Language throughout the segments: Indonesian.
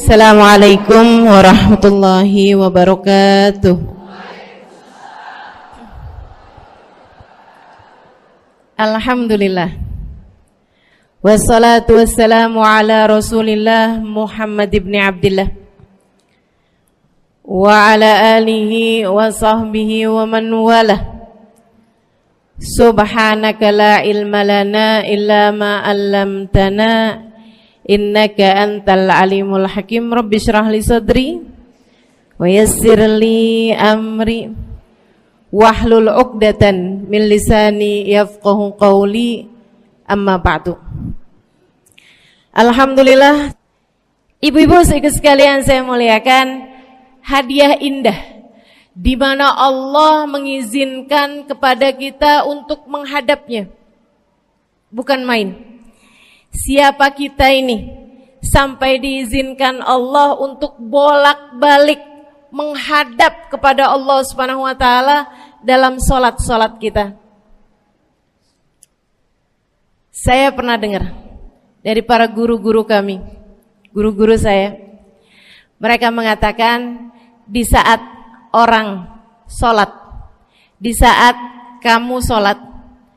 Assalamualaikum warahmatullahi wabarakatuh. Alhamdulillah. Wassalatu wassalamu ala Rasulillah Muhammad ibn Abdillah wa ala alihi wa sahbihi wa man walah. Subhanaka la ilma lana illa ma 'allamtana innaka antal alimul hakim. Rabbi shrah li sadri wa yassir li amri wahlul 'uqdatan min lisani yafqahu qawli. Amma ba'du. Alhamdulillah, ibu-ibu sekalian saya muliakan, hadiah indah di mana Allah mengizinkan kepada kita untuk menghadapnya. Bukan main. Siapa kita ini sampai diizinkan Allah untuk bolak-balik menghadap kepada Allah Subhanahu wa taala dalam salat-salat kita? Saya pernah dengar dari para guru-guru kami, guru-guru saya. Mereka mengatakan di saat orang salat, di saat kamu salat,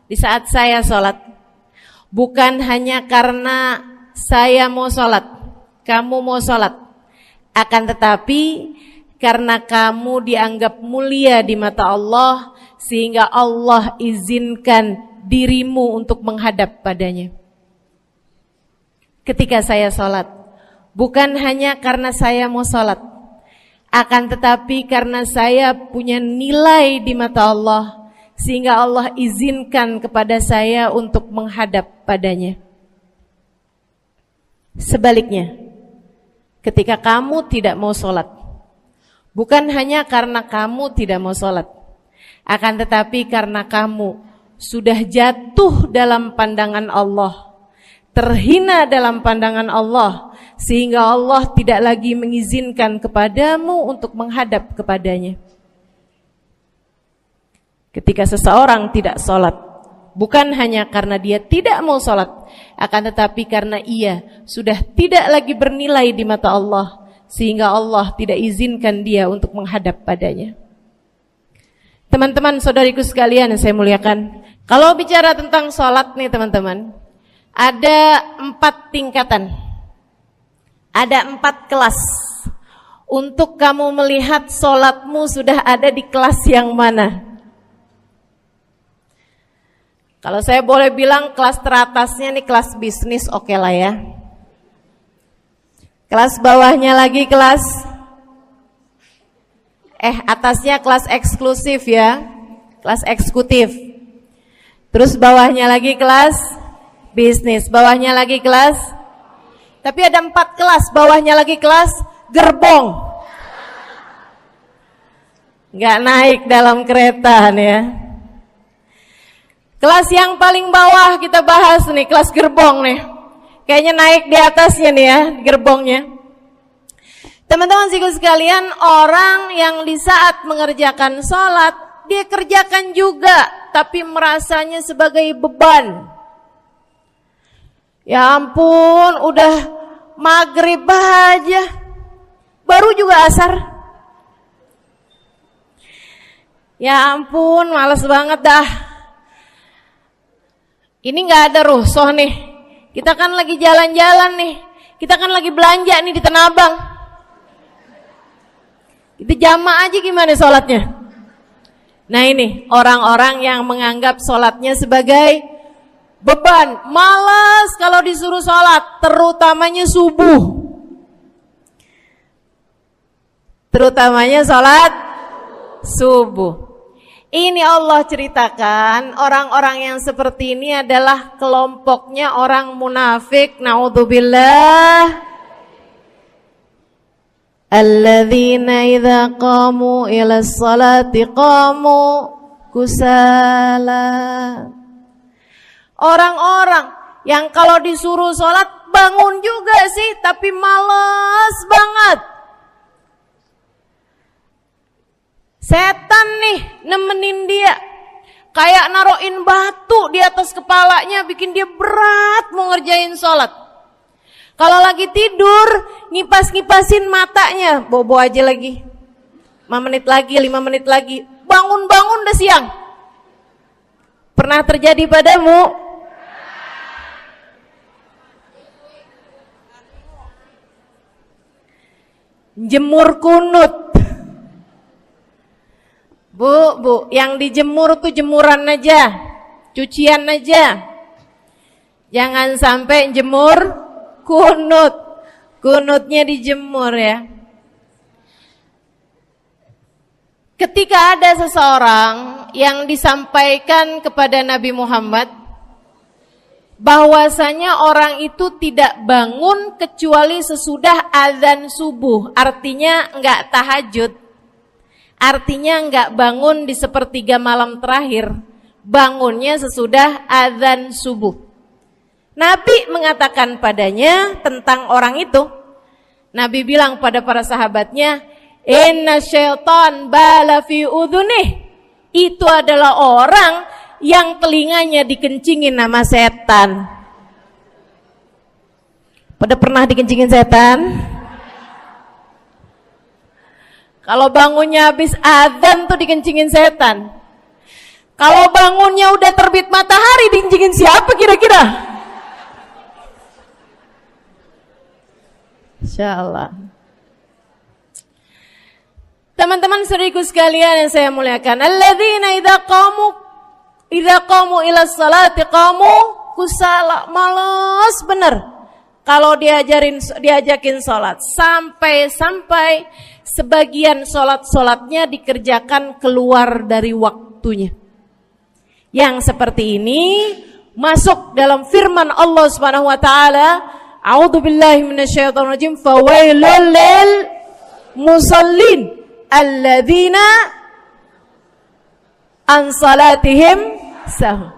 di saat saya salat, bukan hanya karena saya mau sholat, kamu mau sholat, akan tetapi karena kamu dianggap mulia di mata Allah, sehingga Allah izinkan dirimu untuk menghadap padanya. Ketika saya sholat, bukan hanya karena saya mau sholat, akan tetapi karena saya punya nilai di mata Allah, sehingga Allah izinkan kepada saya untuk menghadap padanya. Sebaliknya, ketika kamu tidak mau sholat, bukan hanya karena kamu tidak mau sholat, akan tetapi karena kamu sudah jatuh dalam pandangan Allah, terhina dalam pandangan Allah, sehingga Allah tidak lagi mengizinkan kepadamu untuk menghadap kepadanya. Ketika seseorang tidak sholat, bukan hanya karena dia tidak mau sholat, akan tetapi karena ia sudah tidak lagi bernilai di mata Allah, sehingga Allah tidak izinkan dia untuk menghadap padanya. Teman-teman, saudariku sekalian yang saya muliakan, kalau bicara tentang sholat nih teman-teman, ada 4 tingkatan, ada 4 kelas. Untuk kamu melihat sholatmu sudah ada di kelas yang mana? Kalau saya boleh bilang kelas teratasnya nih kelas bisnis, oke lah ya. Kelas bawahnya lagi kelas atasnya kelas eksklusif ya, kelas eksekutif. Terus bawahnya lagi kelas bisnis, bawahnya lagi kelas, tapi ada 4 kelas, bawahnya lagi kelas gerbong. Nggak naik dalam kereta nih ya. Kelas yang paling bawah kita bahas nih, kelas gerbong nih. Kayaknya naik di atasnya nih ya, gerbongnya. Teman-teman sekalian, orang yang di saat mengerjakan sholat, dia kerjakan juga, tapi merasanya sebagai beban. Ya ampun, udah maghrib aja, baru juga asar. Ya ampun, males banget dah. Ini gak ada rusuh nih, kita kan lagi jalan-jalan nih, kita kan lagi belanja nih di Tanah Abang. Itu jamaah aja gimana sholatnya? Nah ini orang-orang yang menganggap sholatnya sebagai beban, malas kalau disuruh sholat, terutamanya subuh. Terutamanya sholat subuh. Ini Allah ceritakan orang-orang yang seperti ini adalah kelompoknya orang munafik, naudzubillah. Alladzina idza qamu ila sholati qamu kusala. Orang-orang yang kalau disuruh sholat bangun juga sih, tapi malas banget. Setan nih nemenin dia, kayak naroin batu di atas kepalanya, bikin dia berat mau ngerjain sholat. Kalau lagi tidur, ngipas-ngipasin matanya, bobo aja lagi. 5 menit lagi, 5 menit lagi. Bangun-bangun udah siang. Pernah terjadi padamu? Jemur kunut. Bu, yang dijemur tuh jemuran aja, cucian aja. Jangan sampai jemur kunut. Kunutnya dijemur ya. Ketika ada seseorang yang disampaikan kepada Nabi Muhammad bahwasanya orang itu tidak bangun kecuali sesudah azan subuh, artinya enggak tahajud, artinya enggak bangun di sepertiga malam terakhir, bangunnya sesudah azan subuh. Nabi mengatakan padanya tentang orang itu, Nabi bilang pada para sahabatnya, inna syaitan bala fi udhunih. Itu adalah orang yang telinganya dikencingin sama setan. Pada pernah dikencingin setan? Kalau bangunnya habis adzan tuh dikencingin setan. Kalau bangunnya udah terbit matahari dikencingin siapa kira-kira? Insyaallah. Teman-teman saudariku sekalian yang saya muliakan, alladzina idza qamu ila sholati qamu kusala, malas bener kalau diajakin sholat, sampai sebagian sholatnya dikerjakan keluar dari waktunya. Yang seperti ini masuk dalam firman Allah Subhanahu wa taala, a'udzubillahi minasyaitonir rajim, fawailul lil musallin alladzina an salatihim sahun.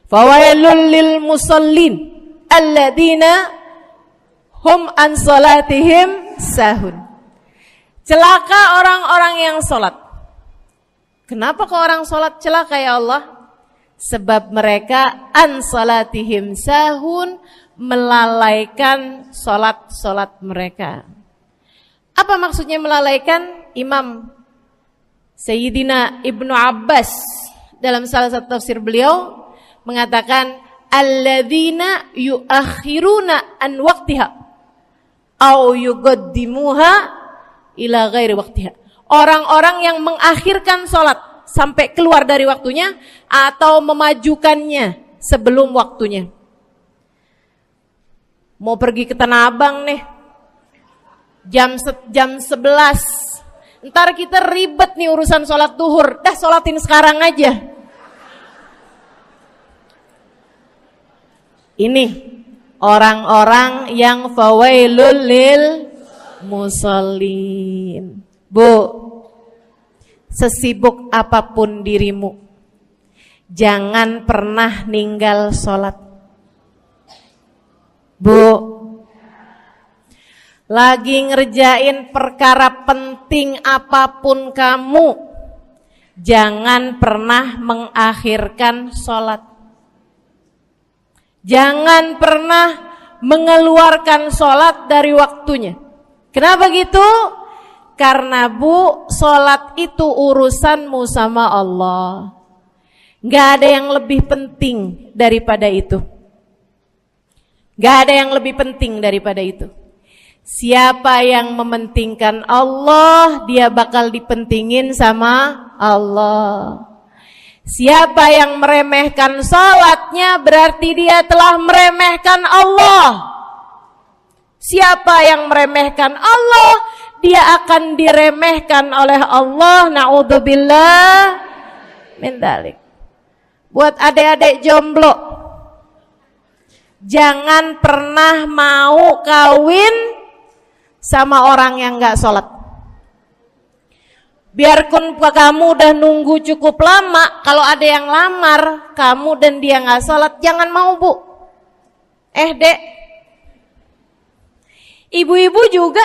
Fawailul lil musallin alladzina hum an salatihim sahun. Celaka orang-orang yang salat. Kenapa kok orang salat celaka ya Allah? Sebab mereka an salatihim sahun, melalaikan salat mereka. Apa maksudnya melalaikan? Imam Sayyidina Ibnu Abbas dalam salah satu tafsir beliau mengatakan alladzina yuakhiruna an waqtiha au yuqaddimuha ila ghairi waqtiha. Orang-orang yang mengakhirkan salat sampai keluar dari waktunya atau memajukannya sebelum waktunya. Mau pergi ke Tanah Abang nih, jam 11. Ntar kita ribet nih urusan sholat duhur. Dah sholatin sekarang aja. Ini orang-orang yang fawailul lil musallin. Bu, sesibuk apapun dirimu, jangan pernah ninggal sholat. Bu, lagi ngerjain perkara penting apapun kamu, jangan pernah mengakhirkan sholat. Jangan pernah mengeluarkan sholat dari waktunya. Kenapa gitu? Karena bu, sholat itu urusanmu sama Allah. Gak ada yang lebih penting daripada itu. Gak ada yang lebih penting daripada itu. Siapa yang mementingkan Allah, dia bakal dipentingin sama Allah. Siapa yang meremehkan salatnya, berarti dia telah meremehkan Allah. Siapa yang meremehkan Allah, dia akan diremehkan oleh Allah. Na'udzubillah min dzalik. Buat adik-adik jomblo, jangan pernah mau kawin sama orang yang gak sholat. Biarpun kamu udah nunggu cukup lama, kalau ada yang lamar kamu dan dia gak sholat, jangan mau bu. Dek, ibu-ibu juga,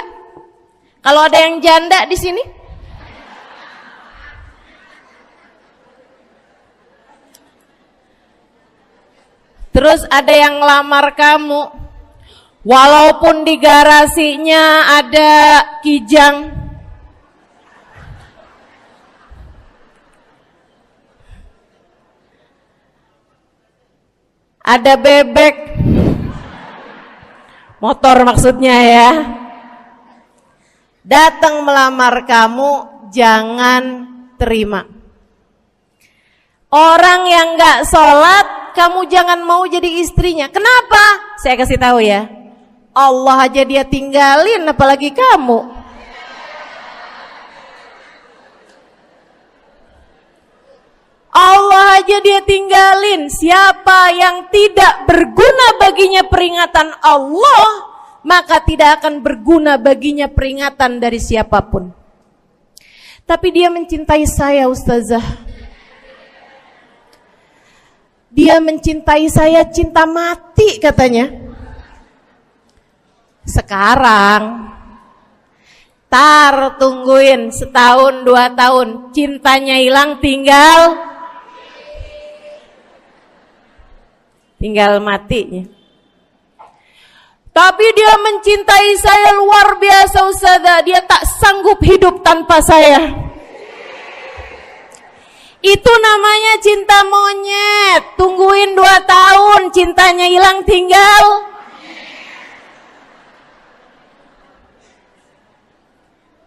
kalau ada yang janda di sini, terus ada yang lamar kamu, Walaupun di garasinya ada kijang, ada bebek, motor maksudnya ya, datang melamar kamu, jangan terima. Orang yang gak sholat, kamu jangan mau jadi istrinya. Kenapa? Saya kasih tahu ya, Allah aja dia tinggalin, apalagi kamu. Allah aja dia tinggalin. Siapa yang tidak berguna baginya peringatan Allah, maka tidak akan berguna baginya peringatan dari siapapun. Tapi dia mencintai saya, Ustazah. Dia mencintai saya cinta mati katanya. Sekarang tungguin setahun 2 tahun, cintanya hilang, tinggal matinya. Tapi dia mencintai saya luar biasa, Ustazah. Dia tak sanggup hidup tanpa saya. Itu namanya cinta monyet. Tungguin 2 tahun, cintanya hilang, tinggal.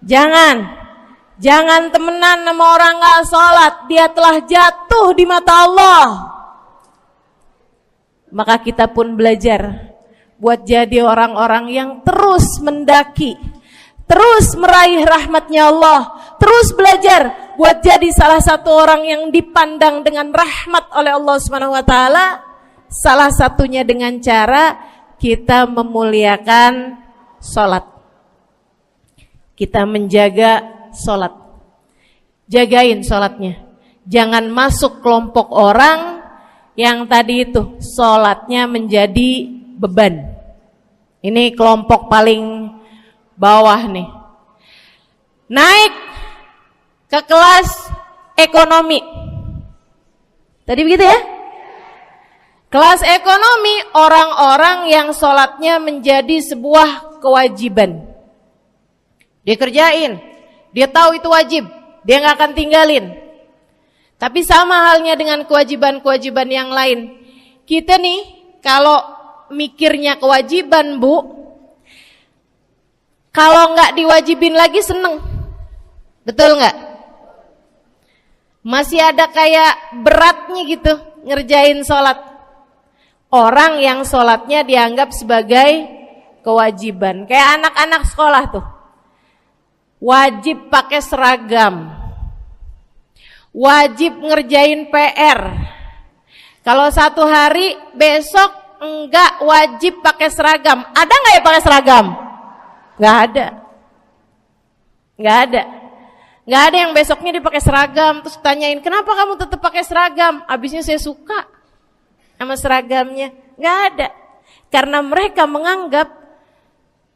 Jangan temenan sama orang gak sholat. Dia telah jatuh di mata Allah. Maka kita pun belajar buat jadi orang-orang yang terus mendaki, terus meraih rahmatnya Allah, terus belajar buat jadi salah satu orang yang dipandang dengan rahmat oleh Allah Subhanahu wa taala. Salah satunya dengan cara kita memuliakan sholat, kita menjaga sholat. Jagain sholatnya, jangan masuk kelompok orang yang tadi itu sholatnya menjadi beban. Ini kelompok paling bawah nih. Naik ke kelas ekonomi. Tadi begitu ya? Kelas ekonomi, orang-orang yang sholatnya menjadi sebuah kewajiban. Dia kerjain, dia tahu itu wajib, dia gak akan tinggalin. Tapi sama halnya dengan kewajiban-kewajiban yang lain. Kita nih kalau mikirnya kewajiban, Bu, kalau nggak diwajibin lagi seneng. Betul nggak? Masih ada kayak beratnya gitu ngerjain sholat. Orang yang sholatnya dianggap sebagai kewajiban. Kayak anak-anak sekolah tuh, wajib pakai seragam, wajib ngerjain PR. Kalau 1 hari, besok enggak wajib pakai seragam. Ada enggak ya pakai seragam? Enggak ada. Enggak ada. Enggak ada yang besoknya dia pakai seragam, terus tanyain, "Kenapa kamu tetap pakai seragam?" Abisnya saya suka sama seragamnya. Enggak ada. Karena mereka menganggap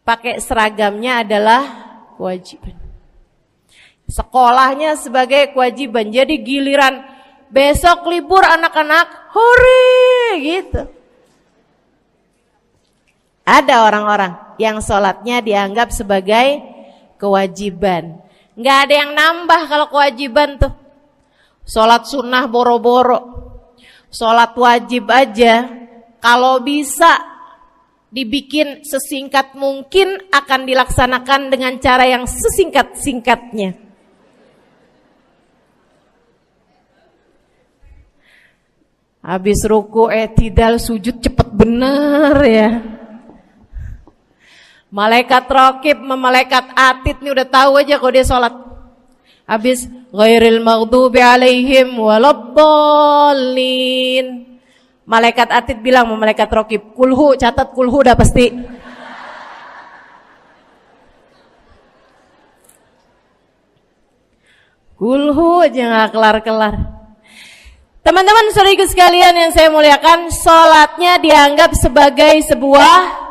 pakai seragamnya adalah kewajiban. Sekolahnya sebagai kewajiban. Jadi giliran besok libur anak-anak, hore gitu. Ada orang-orang yang sholatnya dianggap sebagai kewajiban. Nggak ada yang nambah kalau kewajiban tuh. Sholat sunnah boro-boro. Sholat wajib aja kalau bisa dibikin sesingkat mungkin akan dilaksanakan dengan cara yang sesingkat-singkatnya. Habis ruku i'tidal sujud cepet bener ya. Malaikat raqib sama malaikat atid nih udah tahu aja kalau dia sholat. Habis ghairil maghdubi alaihim waladdallin. Malaikat atid bilang sama malaikat raqib, kulhu, catat kulhu udah pasti. Kulhu aja gak kelar-kelar. Teman-teman saudaraku sekalian yang saya muliakan, sholatnya dianggap sebagai sebuah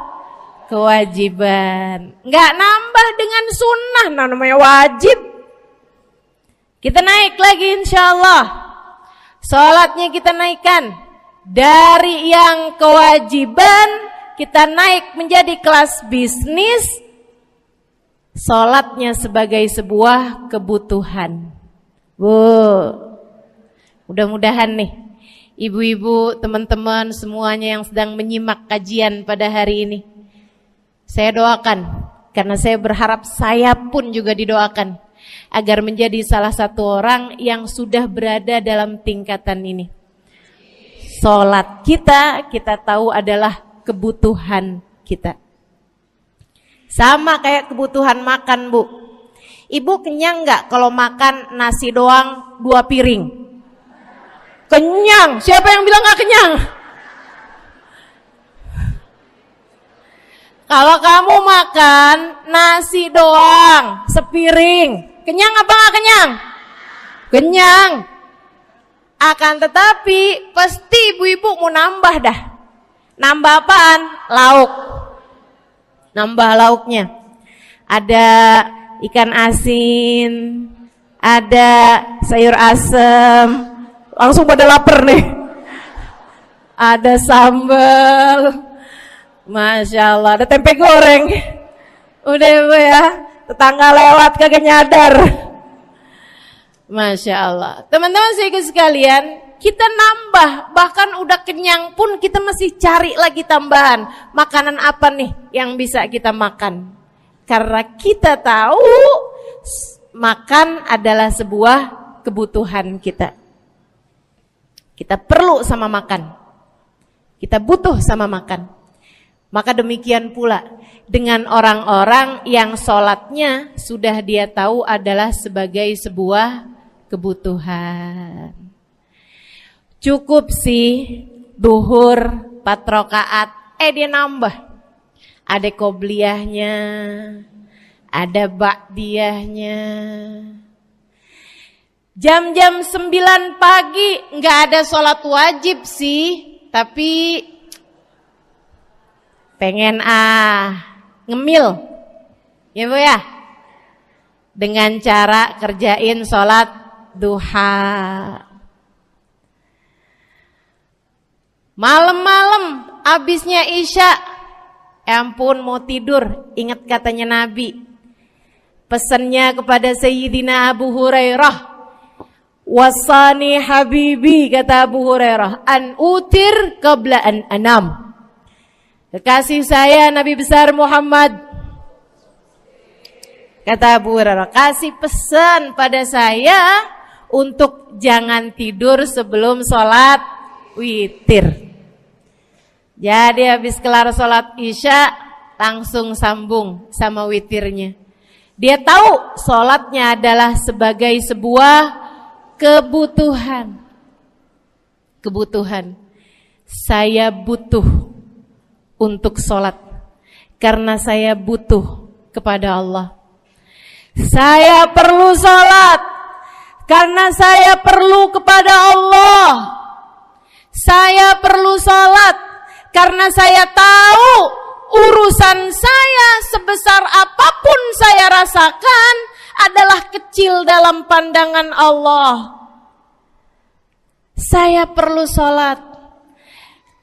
kewajiban. Nggak nambah dengan sunnah, namanya wajib. Kita naik lagi insya Allah. Sholatnya kita naikkan dari yang kewajiban kita naik menjadi kelas bisnis, sholatnya sebagai sebuah kebutuhan. Bu, mudah-mudahan nih ibu-ibu, teman-teman semuanya yang sedang menyimak kajian pada hari ini, saya doakan, karena saya berharap saya pun juga didoakan, agar menjadi salah satu orang yang sudah berada dalam tingkatan ini. Sholat kita tahu adalah kebutuhan kita. Sama kayak kebutuhan makan, Bu. Ibu kenyang nggak kalau makan nasi doang 2 piring? Kenyang. Siapa yang bilang nggak kenyang? Kalau kamu makan nasi doang sepiring, kenyang apa nggak kenyang? Kenyang. Akan tetapi pasti ibu-ibu mau nambah dah. Nambah apaan? Lauk. Nambah lauknya. Ada ikan asin, ada sayur asem. Langsung pada lapar nih. Ada sambal. Masya Allah, ada tempe goreng. Udah ibu ya, tetangga lewat kagak nyadar. Masya Allah. Teman-teman saudara sekalian, kita nambah, bahkan udah kenyang pun kita masih cari lagi tambahan. Makanan apa nih yang bisa kita makan? Karena kita tahu makan adalah sebuah kebutuhan kita. Kita perlu sama makan. Kita butuh sama makan. Maka demikian pula dengan orang-orang yang sholatnya sudah dia tahu adalah sebagai sebuah kebutuhan. Cukup sih duhur 4 rakaat, dia nambah. Ada qobliyahnya, ada ba'diyahnya. Jam-jam 9 pagi nggak ada sholat wajib sih, tapi pengen ngemil, ya Bu ya, dengan cara kerjain sholat duha. Malam-malam abisnya isya, ampun mau tidur, ingat katanya Nabi, pesannya kepada Sayyidina Abu Hurairah, wasani habibi, kata Abu Hurairah, an utir qabla an anam. Kekasih saya Nabi besar Muhammad, kata Abu Hurairah, kasih pesan pada saya untuk jangan tidur sebelum sholat witir. Jadi habis kelar sholat isya langsung sambung sama witirnya. Dia tahu sholatnya adalah sebagai sebuah kebutuhan. Kebutuhan. Saya butuh untuk sholat karena saya butuh kepada Allah. Saya perlu sholat karena saya perlu kepada Allah. Saya perlu sholat karena saya tahu urusan saya sebesar apapun saya rasakan adalah kecil dalam pandangan Allah. Saya perlu sholat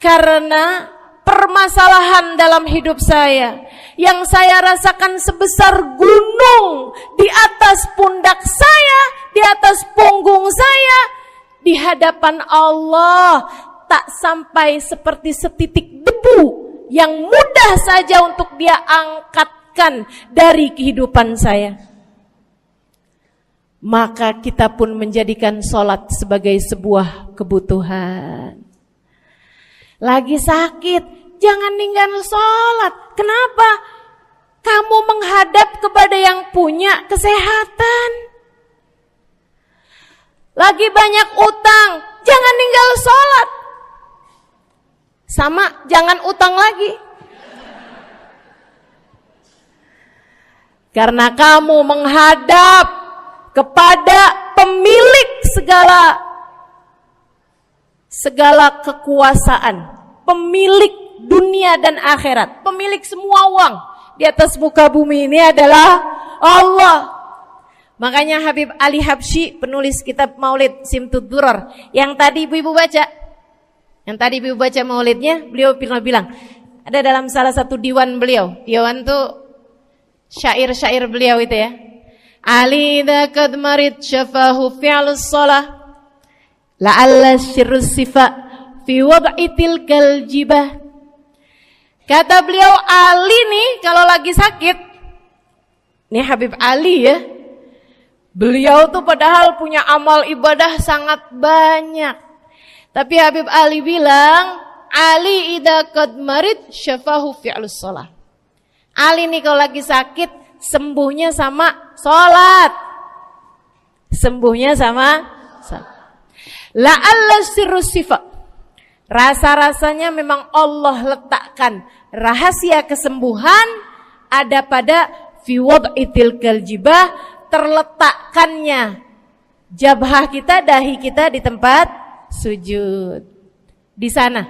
karena permasalahan dalam hidup saya yang saya rasakan sebesar gunung di atas pundak saya, di atas punggung saya, di hadapan Allah tak sampai seperti setitik debu yang mudah saja untuk dia angkatkan dari kehidupan saya. Maka kita pun menjadikan sholat sebagai sebuah kebutuhan. Lagi sakit, jangan ninggalin sholat. Kenapa? Kamu menghadap kepada yang punya kesehatan. Lagi banyak utang, jangan ninggal sholat. Sama, jangan utang lagi. Karena kamu menghadap kepada pemilik segala kekuasaan, pemilik dunia dan akhirat, pemilik semua uang di atas muka bumi ini adalah Allah. Makanya Habib Ali Habsyi, penulis kitab Maulid Simtud Durar, yang tadi ibu-ibu baca maulidnya, beliau pernah bilang, Ada dalam salah satu diwan beliau. Diwan tuh syair-syair beliau itu ya. Ali idza qad marid syafahu fi'lus shalah la'alla syirrus sifa fi wad'i tilkal jibah. Kata beliau, Ali nih kalau lagi sakit, nih Habib Ali ya, beliau tuh padahal punya amal ibadah sangat banyak. Tapi Habib Ali bilang, Ali idza qad marid syafahu fi'lus shalah. Ali nih kalau lagi sakit, sembuhnya sama sholat. Sembuhnya sama sholat. La'alla sirrus sifa. Rasa-rasanya memang Allah letakkan rahasia kesembuhan ada pada fi wad'i tilkal jibah, terletakkannya jabhah kita, dahi kita di tempat sujud. Di sana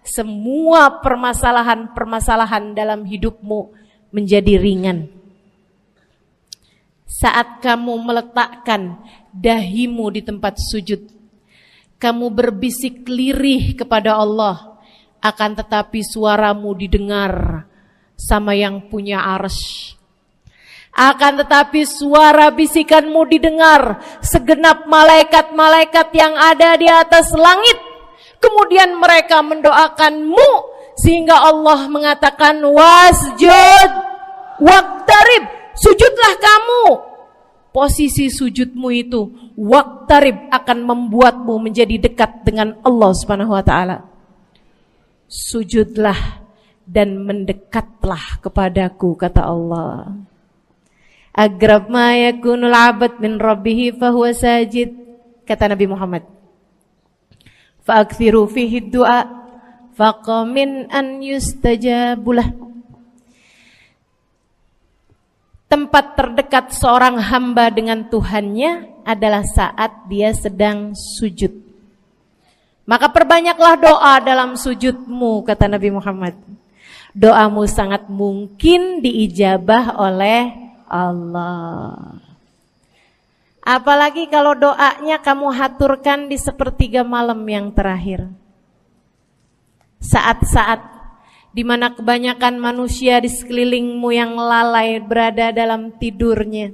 semua permasalahan-permasalahan dalam hidupmu menjadi ringan. Saat kamu meletakkan dahimu di tempat sujud, kamu berbisik lirih kepada Allah, akan tetapi suaramu didengar sama yang punya arsy. Akan tetapi suara bisikanmu didengar segenap malaikat-malaikat yang ada di atas langit. Kemudian mereka mendoakanmu sehingga Allah mengatakan wasjud waqtarib, sujudlah kamu. Posisi sujudmu itu waqtarib akan membuatmu menjadi dekat dengan Allah Subhanahu wa taala. Sujudlah dan mendekatlah kepadaku, kata Allah. Agrab ma yakunul 'abd min rabbih fa huwa sajid, kata Nabi Muhammad. Fa aktsiru fihi du'a faqamin an yustajabulah. Tempat terdekat seorang hamba dengan Tuhannya adalah saat dia sedang sujud. Maka perbanyaklah doa dalam sujudmu, kata Nabi Muhammad. Doamu sangat mungkin diijabah oleh Allah. Apalagi kalau doanya kamu haturkan di sepertiga malam yang terakhir. Saat-saat di mana kebanyakan manusia di sekelilingmu yang lalai berada dalam tidurnya,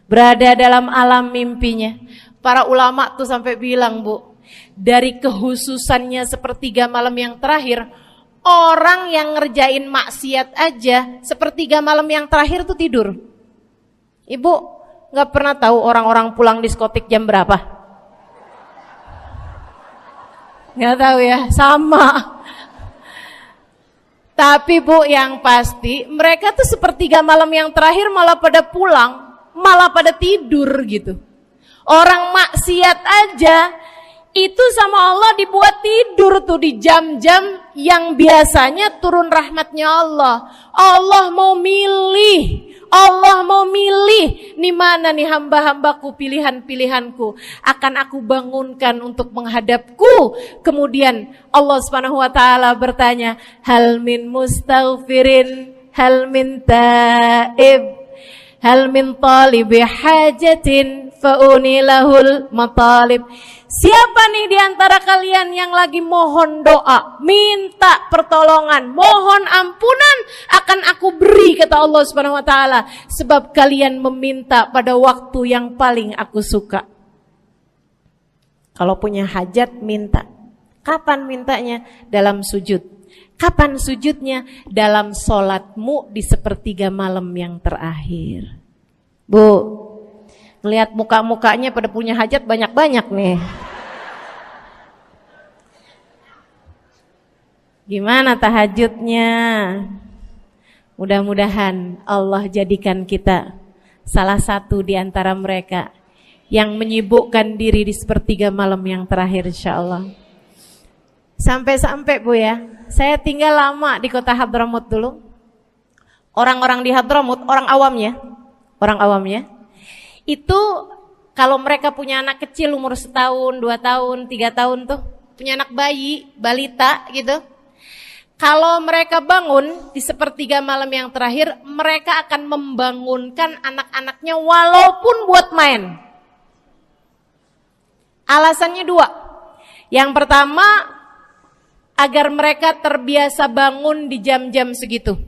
berada dalam alam mimpinya. Para ulama tuh sampai bilang, Bu, dari kehususannya sepertiga malam yang terakhir, orang yang ngerjain maksiat aja sepertiga malam yang terakhir tuh tidur. Ibu gak pernah tahu orang-orang pulang diskotik jam berapa? Gak tahu ya, sama. Tapi Bu, yang pasti mereka tuh sepertiga malam yang terakhir malah pada pulang, malah pada tidur gitu. Orang maksiat aja itu sama Allah dibuat tidur tuh di jam-jam yang biasanya turun rahmatnya Allah. Allah mau milih nih mana nih hamba-hambaku, pilihan-pilihanku akan aku bangunkan untuk menghadapku. Kemudian Allah Subhanahu wa taala bertanya, hal min mustaghfirin, hal min taib, hal min talibi hajatin faunilahul matalib. Siapa nih di antara kalian yang lagi mohon doa, minta pertolongan, mohon ampunan, akan aku beri, kata Allah Subhanahu wa taala, sebab kalian meminta pada waktu yang paling aku suka. Kalau punya hajat minta. Kapan mintanya? Dalam sujud. Kapan sujudnya? Dalam sholatmu di sepertiga malam yang terakhir. Bu, ngelihat muka-mukanya pada punya hajat banyak-banyak nih. Gimana tahajudnya? Mudah-mudahan Allah jadikan kita salah satu di antara mereka yang menyibukkan diri di sepertiga malam yang terakhir, insyaallah. Sampai-sampai Bu ya, saya tinggal lama di kota Hadramut dulu. Orang-orang di Hadramut, orang awamnya, itu kalau mereka punya anak kecil umur 1 tahun, 2 tahun, 3 tahun tuh, punya anak bayi, balita gitu. Kalau mereka bangun di sepertiga malam yang terakhir, mereka akan membangunkan anak-anaknya walaupun buat main. Alasannya 2. Yang pertama, agar mereka terbiasa bangun di jam-jam segitu.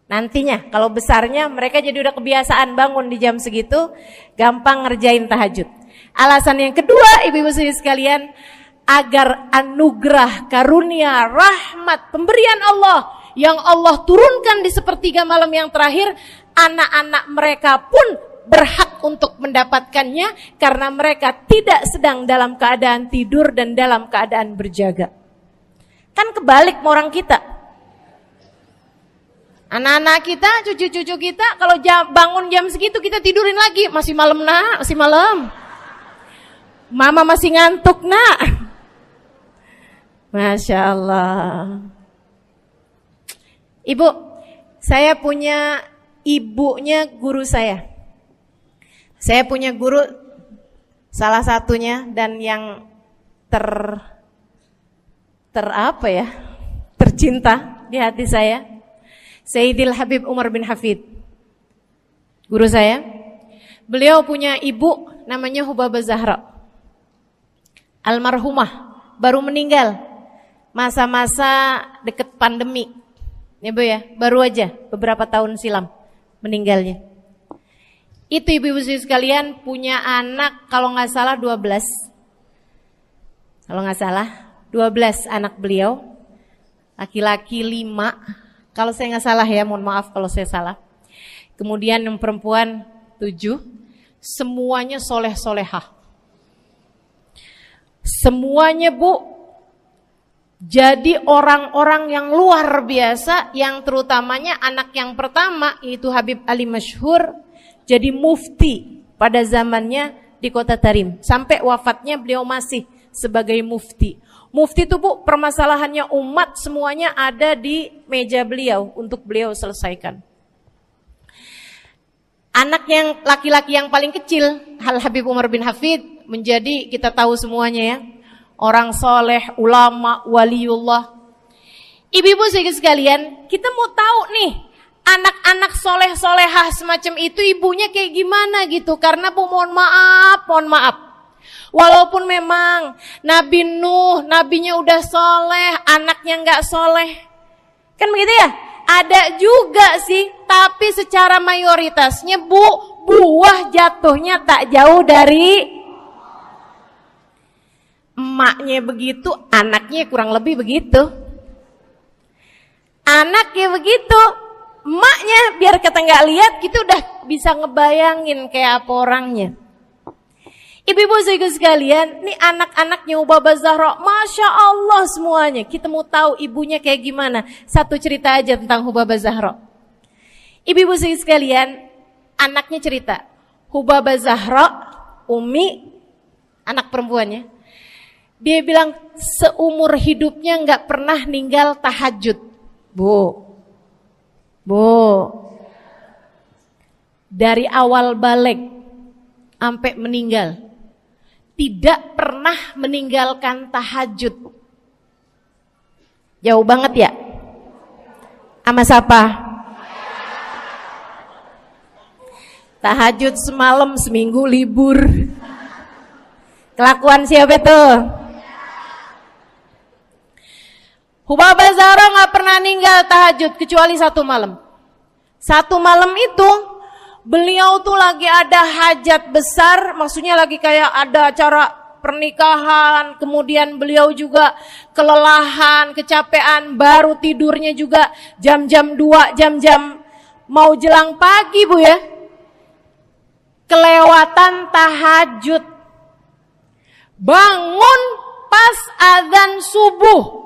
Nantinya kalau besarnya mereka jadi udah kebiasaan bangun di jam segitu, gampang ngerjain tahajud. Alasan yang kedua, ibu-ibu sekalian, agar anugerah, karunia, rahmat, pemberian Allah yang Allah turunkan di sepertiga malam yang terakhir, anak-anak mereka pun berhak untuk mendapatkannya karena mereka tidak sedang dalam keadaan tidur dan dalam keadaan berjaga. Kan kebalik sama orang kita. Anak-anak kita, cucu-cucu kita kalau bangun jam segitu kita tidurin lagi. Masih malam nak, masih malam. Mama masih ngantuk nak. Masya Allah. Ibu, saya punya ibunya guru saya. Saya punya guru salah satunya dan yang tercinta di hati saya, Sayyidil Habib Umar bin Hafid. Guru saya. Beliau punya ibu namanya Hubabah Zahra. Almarhumah, baru meninggal masa-masa deket pandemi. Ya Bu ya, baru aja beberapa tahun silam meninggalnya. Itu ibu-ibu sekalian punya anak kalau nggak salah 12. Kalau nggak salah 12 anak beliau. Laki-laki 5. Kalau saya nggak salah ya, mohon maaf kalau saya salah. Kemudian yang perempuan 7. Semuanya soleh-solehah. Semuanya Bu, jadi orang-orang yang luar biasa, yang terutamanya anak yang pertama yaitu Habib Ali Masyhur. Jadi mufti pada zamannya di kota Tarim. Sampai wafatnya beliau masih sebagai mufti. Mufti itu Bu, permasalahannya umat semuanya ada di meja beliau untuk beliau selesaikan. Anak yang laki-laki yang paling kecil, Habib Umar bin Hafid, menjadi kita tahu semuanya ya, orang soleh, ulama, waliullah. Ibu-ibu sekalian, kita mau tahu nih, anak-anak soleh-solehah semacam itu ibunya kayak gimana gitu. Karena Bu, mohon maaf. Walaupun memang Nabi Nuh, nabinya udah soleh, anaknya gak soleh. Kan begitu ya? Ada juga sih, tapi secara mayoritasnya Bu, buah jatuhnya tak jauh dari emaknya begitu, anaknya kurang lebih begitu. Anaknya begitu, emaknya biar kita nggak lihat kita udah bisa ngebayangin kayak apa orangnya. Ibu-ibu sekalian, nih anak-anaknya Hubabah Zahra, Masya Allah semuanya. Kita mau tahu ibunya kayak gimana. Satu cerita aja tentang Hubabah Zahra. Ibu-ibu sekalian, anaknya cerita, Hubabah Zahra, Umi, anak perempuannya, dia bilang seumur hidupnya nggak pernah ninggal tahajud. Bu, dari awal balik sampai meninggal, tidak pernah meninggalkan tahajud. Jauh banget ya? Sama siapa? Tahajud semalam, seminggu libur. Kelakuan siapa tuh? Hubabah Zahra gak pernah ninggal tahajud kecuali satu malam. Satu malam itu beliau tuh lagi ada hajat besar, maksudnya lagi kayak ada acara pernikahan, kemudian beliau juga kelelahan, kecapean, baru tidurnya juga jam-jam 2, jam-jam mau jelang pagi Bu ya. Kelewatan tahajud. Bangun pas azan subuh.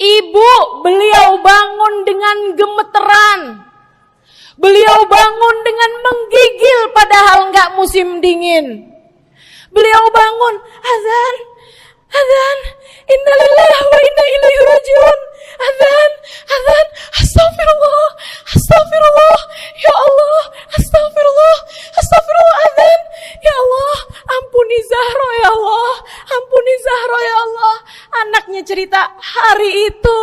Ibu, beliau bangun dengan gemeteran. Beliau bangun dengan menggigil padahal enggak musim dingin. Beliau bangun, azan, innalillahi wa inna ilaihi rajiun. Azan, astagfirullah, ya Allah, astagfirullah, azan, ya Allah, ampuni Zahra ya Allah, ampuni Zahra ya Allah. Anaknya cerita, hari itu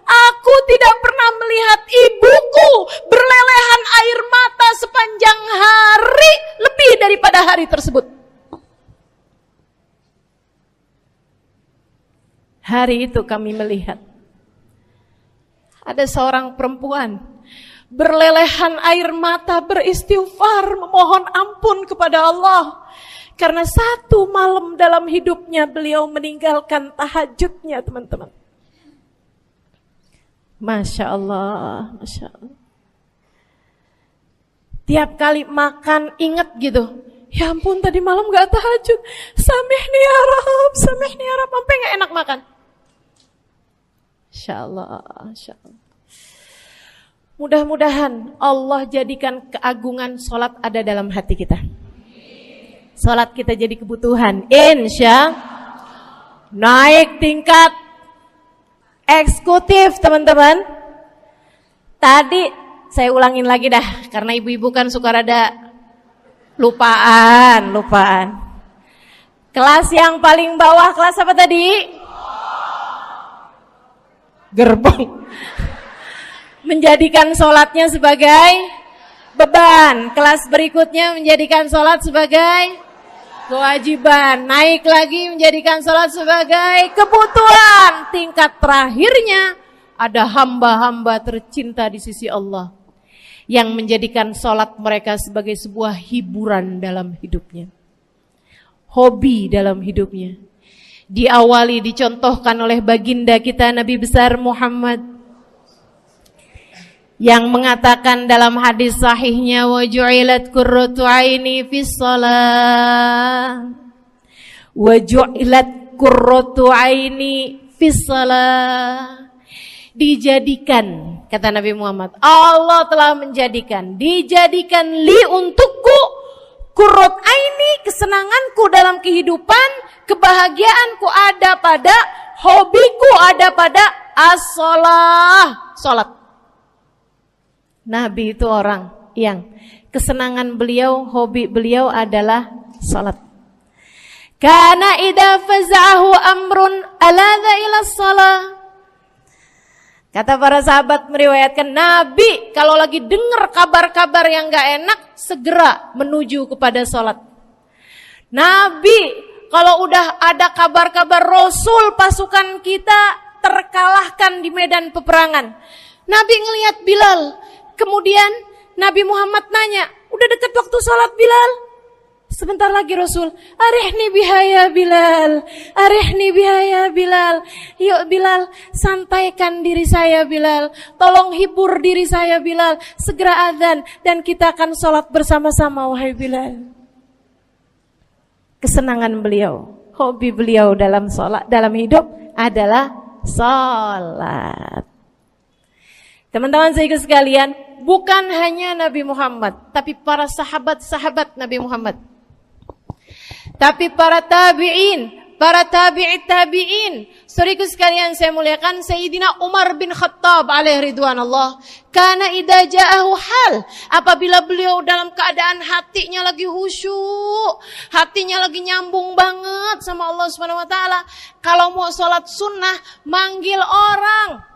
aku tidak pernah melihat ibuku berlelehan air mata sepanjang hari lebih daripada hari tersebut. Hari itu kami melihat ada seorang perempuan berlelehan air mata beristighfar memohon ampun kepada Allah karena satu malam dalam hidupnya beliau meninggalkan tahajudnya, teman-teman. Masya Allah, Masya Allah. Tiap kali makan ingat gitu, ya ampun tadi malam gak tahajud, samihni ya Rab, samihni ya Rab, sampai gak enak makan. Insya Allah, insya Allah. Mudah-mudahan Allah jadikan keagungan sholat ada dalam hati kita. Sholat kita jadi kebutuhan. Insya naik tingkat eksekutif, teman-teman. Tadi saya ulangin lagi dah, karena ibu-ibu kan suka rada lupaan. Kelas yang paling bawah, kelas apa tadi? Gerbong. Menjadikan sholatnya sebagai beban. Kelas berikutnya menjadikan sholat sebagai kewajiban. Naik lagi menjadikan sholat sebagai kebutuhan. Tingkat terakhirnya ada hamba-hamba tercinta di sisi Allah yang menjadikan sholat mereka sebagai sebuah hiburan dalam hidupnya, hobi dalam hidupnya. Diawali, dicontohkan oleh baginda kita Nabi besar Muhammad yang mengatakan dalam hadis sahihnya, wa ju'ilat qurratu aini fis shalah, wa ju'ilat qurratu aini fis shalah. Dijadikan, kata Nabi Muhammad, Allah telah dijadikan li untukku qurrat aini, kesenanganku dalam kehidupan, kebahagiaanku ada pada, hobiku ada pada as-shalah, salat. Nabi itu orang yang kesenangan beliau, hobi beliau adalah salat. Kana idza faza'ahu amrun aladha ila shalah. Kata para sahabat meriwayatkan, Nabi kalau lagi dengar kabar-kabar yang gak enak, segera menuju kepada sholat. Nabi kalau udah ada kabar-kabar Rasul pasukan kita terkalahkan di medan peperangan, Nabi ngelihat Bilal. Kemudian Nabi Muhammad nanya, udah dekat waktu sholat Bilal? Sebentar lagi Rasul, arihni bihaya Bilal, arihni bihaya Bilal. Yuk Bilal, santaikan diri saya Bilal, tolong hibur diri saya Bilal. Segera azan dan kita akan sholat bersama-sama wahai Bilal. Kesenangan beliau, hobi beliau dalam sholat, dalam hidup adalah sholat. Teman-teman saya sekalian, bukan hanya Nabi Muhammad, tapi para sahabat-sahabat Nabi Muhammad, tapi para tabi'in, para tabi'it tabi'in. Saudaraku sekalian saya muliakan, Sayyidina Umar bin Khattab alaihi ridwanullah, kana idza ja'ahu hal, apabila beliau dalam keadaan hatinya lagi khusyuk, hatinya lagi nyambung banget sama Allah Subhanahu wa taala, kalau mau salat sunnah manggil orang.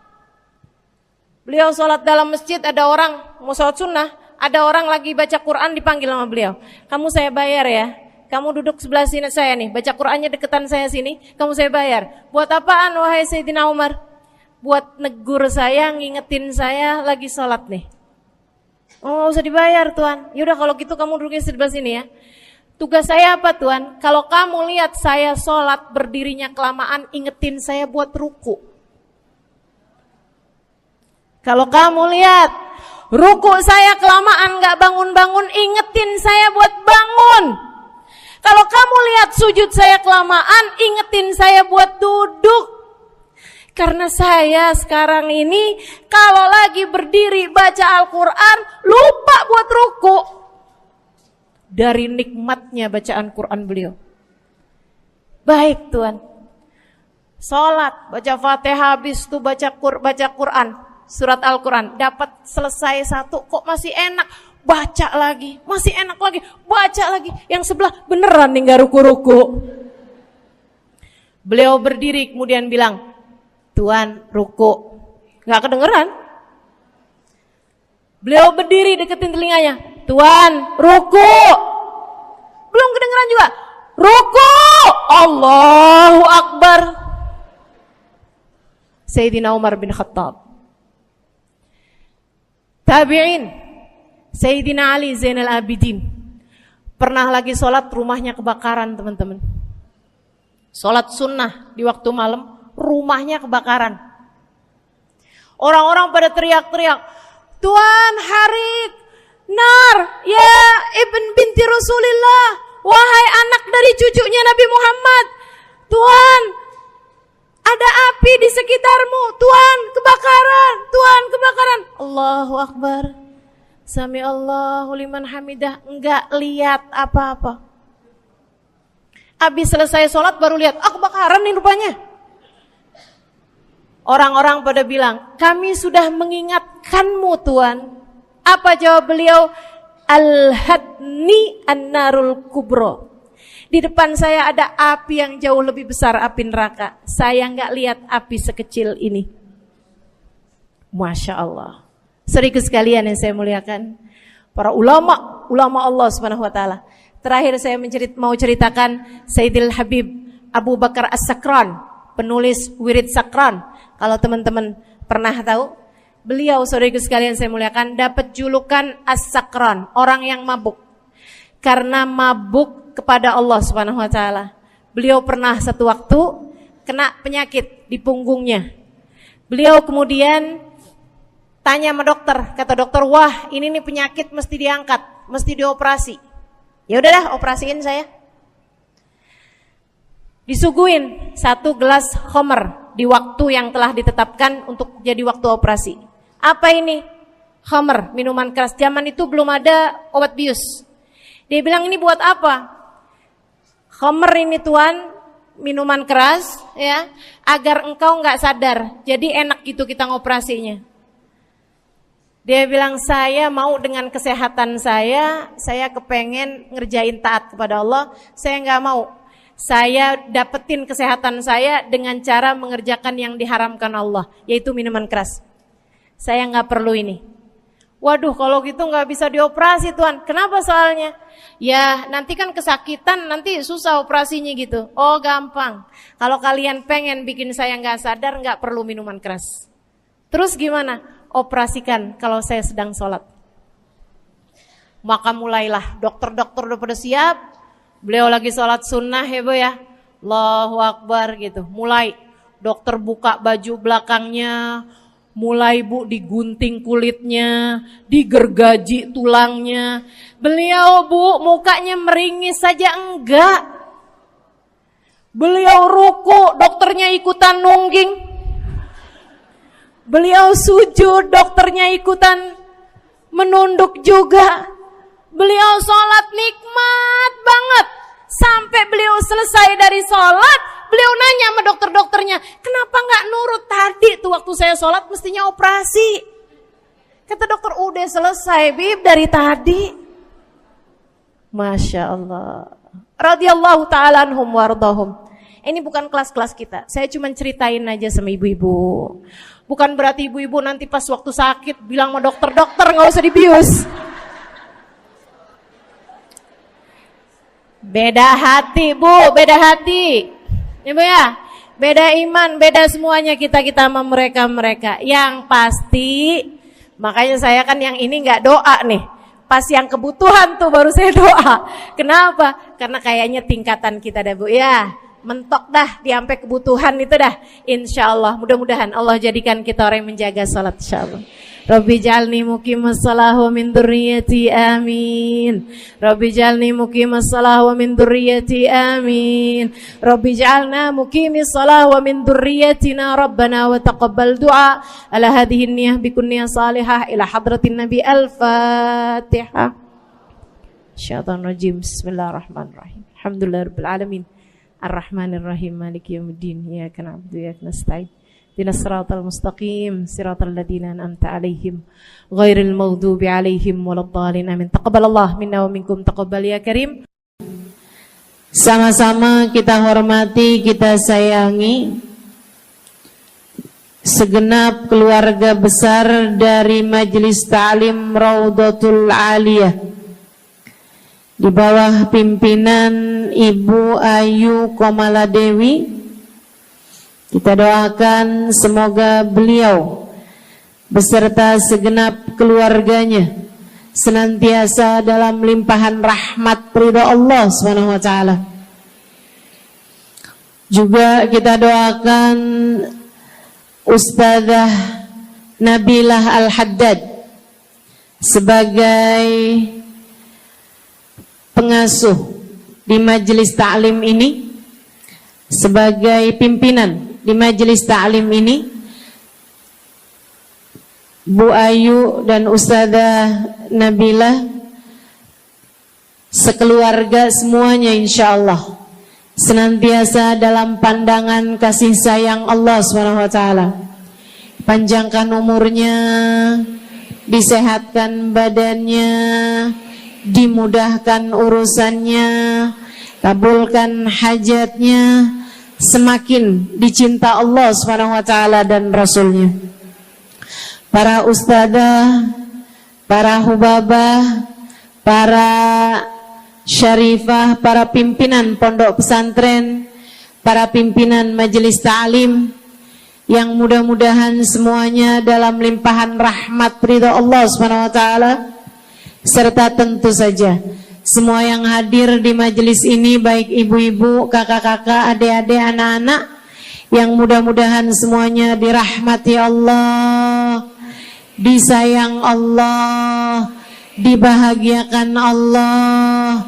Beliau sholat dalam masjid, ada orang mau sholat sunnah, ada orang lagi baca Quran dipanggil sama beliau. Kamu saya bayar ya, kamu duduk sebelah sini saya nih, baca Qurannya deketan saya sini, kamu saya bayar. Buat apaan wahai Sayyidina Umar? Buat negur saya, ngingetin saya lagi sholat nih. Oh gak usah dibayar Tuan. Yaudah kalau gitu kamu duduknya sebelah sini ya. Tugas saya apa Tuan? Kalau kamu lihat saya sholat berdirinya kelamaan, ingetin saya buat ruku. Kalau kamu lihat ruku saya kelamaan gak bangun-bangun, ingetin saya buat bangun. Kalau kamu lihat sujud saya kelamaan, ingetin saya buat duduk. Karena saya sekarang ini kalau lagi berdiri baca Al-Quran, lupa buat ruku. Dari nikmatnya bacaan Quran beliau. Baik Tuhan, sholat, baca Fatihah, habis itu baca Quran. Surat Al-Quran, dapat selesai satu, kok masih enak, baca lagi, masih enak lagi, baca lagi. Yang sebelah beneran nih gak ruku-ruku. Beliau berdiri kemudian bilang, Tuan ruku, gak kedengeran. Beliau berdiri deketin telinganya, Tuan ruku, belum kedengeran juga. Ruku, Allahu Akbar. Sayyidina Umar bin Khattab. Tabi'in, Sayyidina Ali Zainal Abidin. Pernah lagi sholat, rumahnya kebakaran, teman-teman. Sholat sunnah di waktu malam, rumahnya kebakaran. Orang-orang pada teriak-teriak, Tuan Harik, nar, ya ibn binti Rasulillah, wahai anak dari cucunya Nabi Muhammad, Tuan, ada api di sekitarmu, Tuan, kebakaran, Tuan, kebakaran. Allahu Akbar. Sami Allahu liman hamidah, enggak lihat apa-apa. Habis selesai sholat baru lihat, kebakaran nih rupanya. Orang-orang pada bilang, kami sudah mengingatkanmu Tuan. Apa jawab beliau? Al-hadni an-narul kubro. Di depan saya ada api yang jauh lebih besar, api neraka. Saya enggak lihat api sekecil ini. Masya Allah. Saudaraku sekalian yang saya muliakan, para ulama Allah Subhanahu wa taala. Terakhir saya mau ceritakan Sayyidil Habib Abu Bakar As-Sakran, penulis Wirid Sakran. Kalau teman-teman pernah tahu, beliau saudaraku sekalian saya muliakan dapat julukan As-Sakran, orang yang mabuk. Karena mabuk kepada Allah Subhanahu wa taala. Beliau pernah satu waktu kena penyakit di punggungnya. Beliau kemudian tanya sama dokter, kata dokter, "Wah, ini nih penyakit mesti diangkat, mesti dioperasi." Ya udahlah, operasiin saya. Disuguhin 1 gelas khamr di waktu yang telah ditetapkan untuk jadi waktu operasi. Apa ini? Khamr, minuman keras. Zaman itu belum ada obat bius. Dia bilang, ini buat apa? Khamr ini Tuan, minuman keras, ya, agar engkau nggak sadar. Jadi enak gitu kita ngoperasinya. Dia bilang, saya mau dengan kesehatan saya kepengen ngerjain taat kepada Allah. Saya nggak mau. Saya dapetin kesehatan saya dengan cara mengerjakan yang diharamkan Allah, yaitu minuman keras. Saya nggak perlu ini. Waduh, kalau gitu nggak bisa dioperasi Tuan. Kenapa soalnya? Ya nanti kan kesakitan, nanti susah operasinya gitu. Oh gampang. Kalau kalian pengen bikin saya nggak sadar, nggak perlu minuman keras. Terus gimana? Operasikan kalau saya sedang sholat. Maka mulailah, dokter-dokter udah pada siap. Beliau lagi sholat sunnah ya Bu ya. Allahu Akbar gitu. Mulai dokter buka baju belakangnya. Mulai Bu digunting kulitnya, digergaji tulangnya. Beliau Bu mukanya meringis saja enggak. Beliau ruku, dokternya ikutan nungging. Beliau sujud, dokternya ikutan menunduk juga. Beliau sholat nikmat banget. Sampai beliau selesai dari sholat, beliau nanya sama dokter-dokternya, kenapa gak nurut tadi tuh waktu saya sholat mestinya operasi. Kata dokter, udah selesai Bib dari tadi. Masya Allah. Radiyallahu ta'ala anhum wardahum. Ini bukan kelas-kelas kita. Saya cuma ceritain aja sama ibu-ibu. Bukan berarti ibu-ibu nanti pas waktu sakit bilang sama dokter-dokter gak usah dibius. Beda hati Bu, beda hati. Ibu ya, beda iman, beda semuanya kita sama mereka. Yang pasti, makanya saya kan yang ini nggak doa nih. Pas yang kebutuhan tuh baru saya doa. Kenapa? Karena kayaknya tingkatan kita dah Bu ya. Mentok dah, sampai kebutuhan itu dah. Insya Allah, mudah-mudahan Allah jadikan kita orang yang menjaga salat insya Allah. Rabbi jalni muqimas salah wa min dzurriyyati amin. Rabbi jalni muqimas salah wa min dzurriyyati amin. Rabbi jalna muqimis salah wa min dzurriyyatina rabbana wa taqabbal du'a. Ala hadhihi niyyah bi kunniyah salihah ila hadratin nabi al-fatihah. Syaitanir rajim. Bismillahirrahmanirrahim. Alhamdulillahirabbil alamin. Ar-rahmanirrahim. Maliki yaumiddin. Iyyaka na'budu wa iyyaka nasta'in. Ihdinas siratal mustaqim, siratal ladzina an'amta 'alaihim, ghairil maghdubi 'alaihim waladdallin. Amin. Taqabbalallah minna wa minkum, taqabbal ya karim. Sama-sama kita hormati, kita sayangi segenap keluarga besar dari Majelis Ta'lim Raudhatul Aliyah di bawah pimpinan Ibu Ayu Komaladewi Kita doakan semoga beliau beserta segenap keluarganya senantiasa dalam limpahan rahmat ridha Allah Subhanahu wa taala. Juga kita doakan Ustazah Nabilah Al-Haddad sebagai pengasuh di majelis ta'lim ini, sebagai pimpinan di majelis ta'lim ini, Bu Ayu dan Ustazah Nabilah sekeluarga semuanya insyaallah senantiasa dalam pandangan kasih sayang Allah SWT. Panjangkan umurnya, disehatkan badannya, dimudahkan urusannya, kabulkan hajatnya, semakin dicinta Allah SWT dan Rasulnya. Para ustadzah, para hubabah, para syarifah, para pimpinan pondok pesantren, para pimpinan majelis ta'lim, yang mudah-mudahan semuanya dalam limpahan rahmat ridha Allah SWT, serta tentu saja semua yang hadir di majelis ini, baik ibu-ibu, kakak-kakak, adik-adik, anak-anak, yang mudah-mudahan semuanya dirahmati Allah, disayang Allah, dibahagiakan Allah,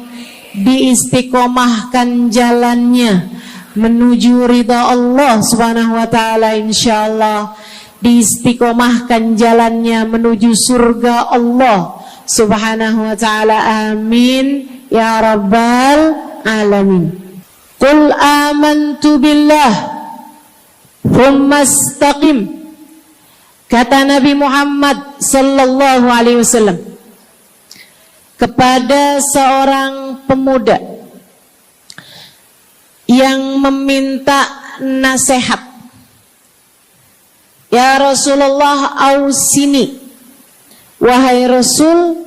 diistiqomahkan jalannya menuju ridha Allah Subhanahu wa taala, insyaallah diistiqomahkan jalannya menuju surga Allah Subhanahu wa taala. Amin ya rabbal alamin. Qul amantu billah thumma istaqim, kata Nabi Muhammad sallallahu alaihi wasallam kepada seorang pemuda yang meminta nasihat. Ya Rasulullah, ausini, wahai Rasul,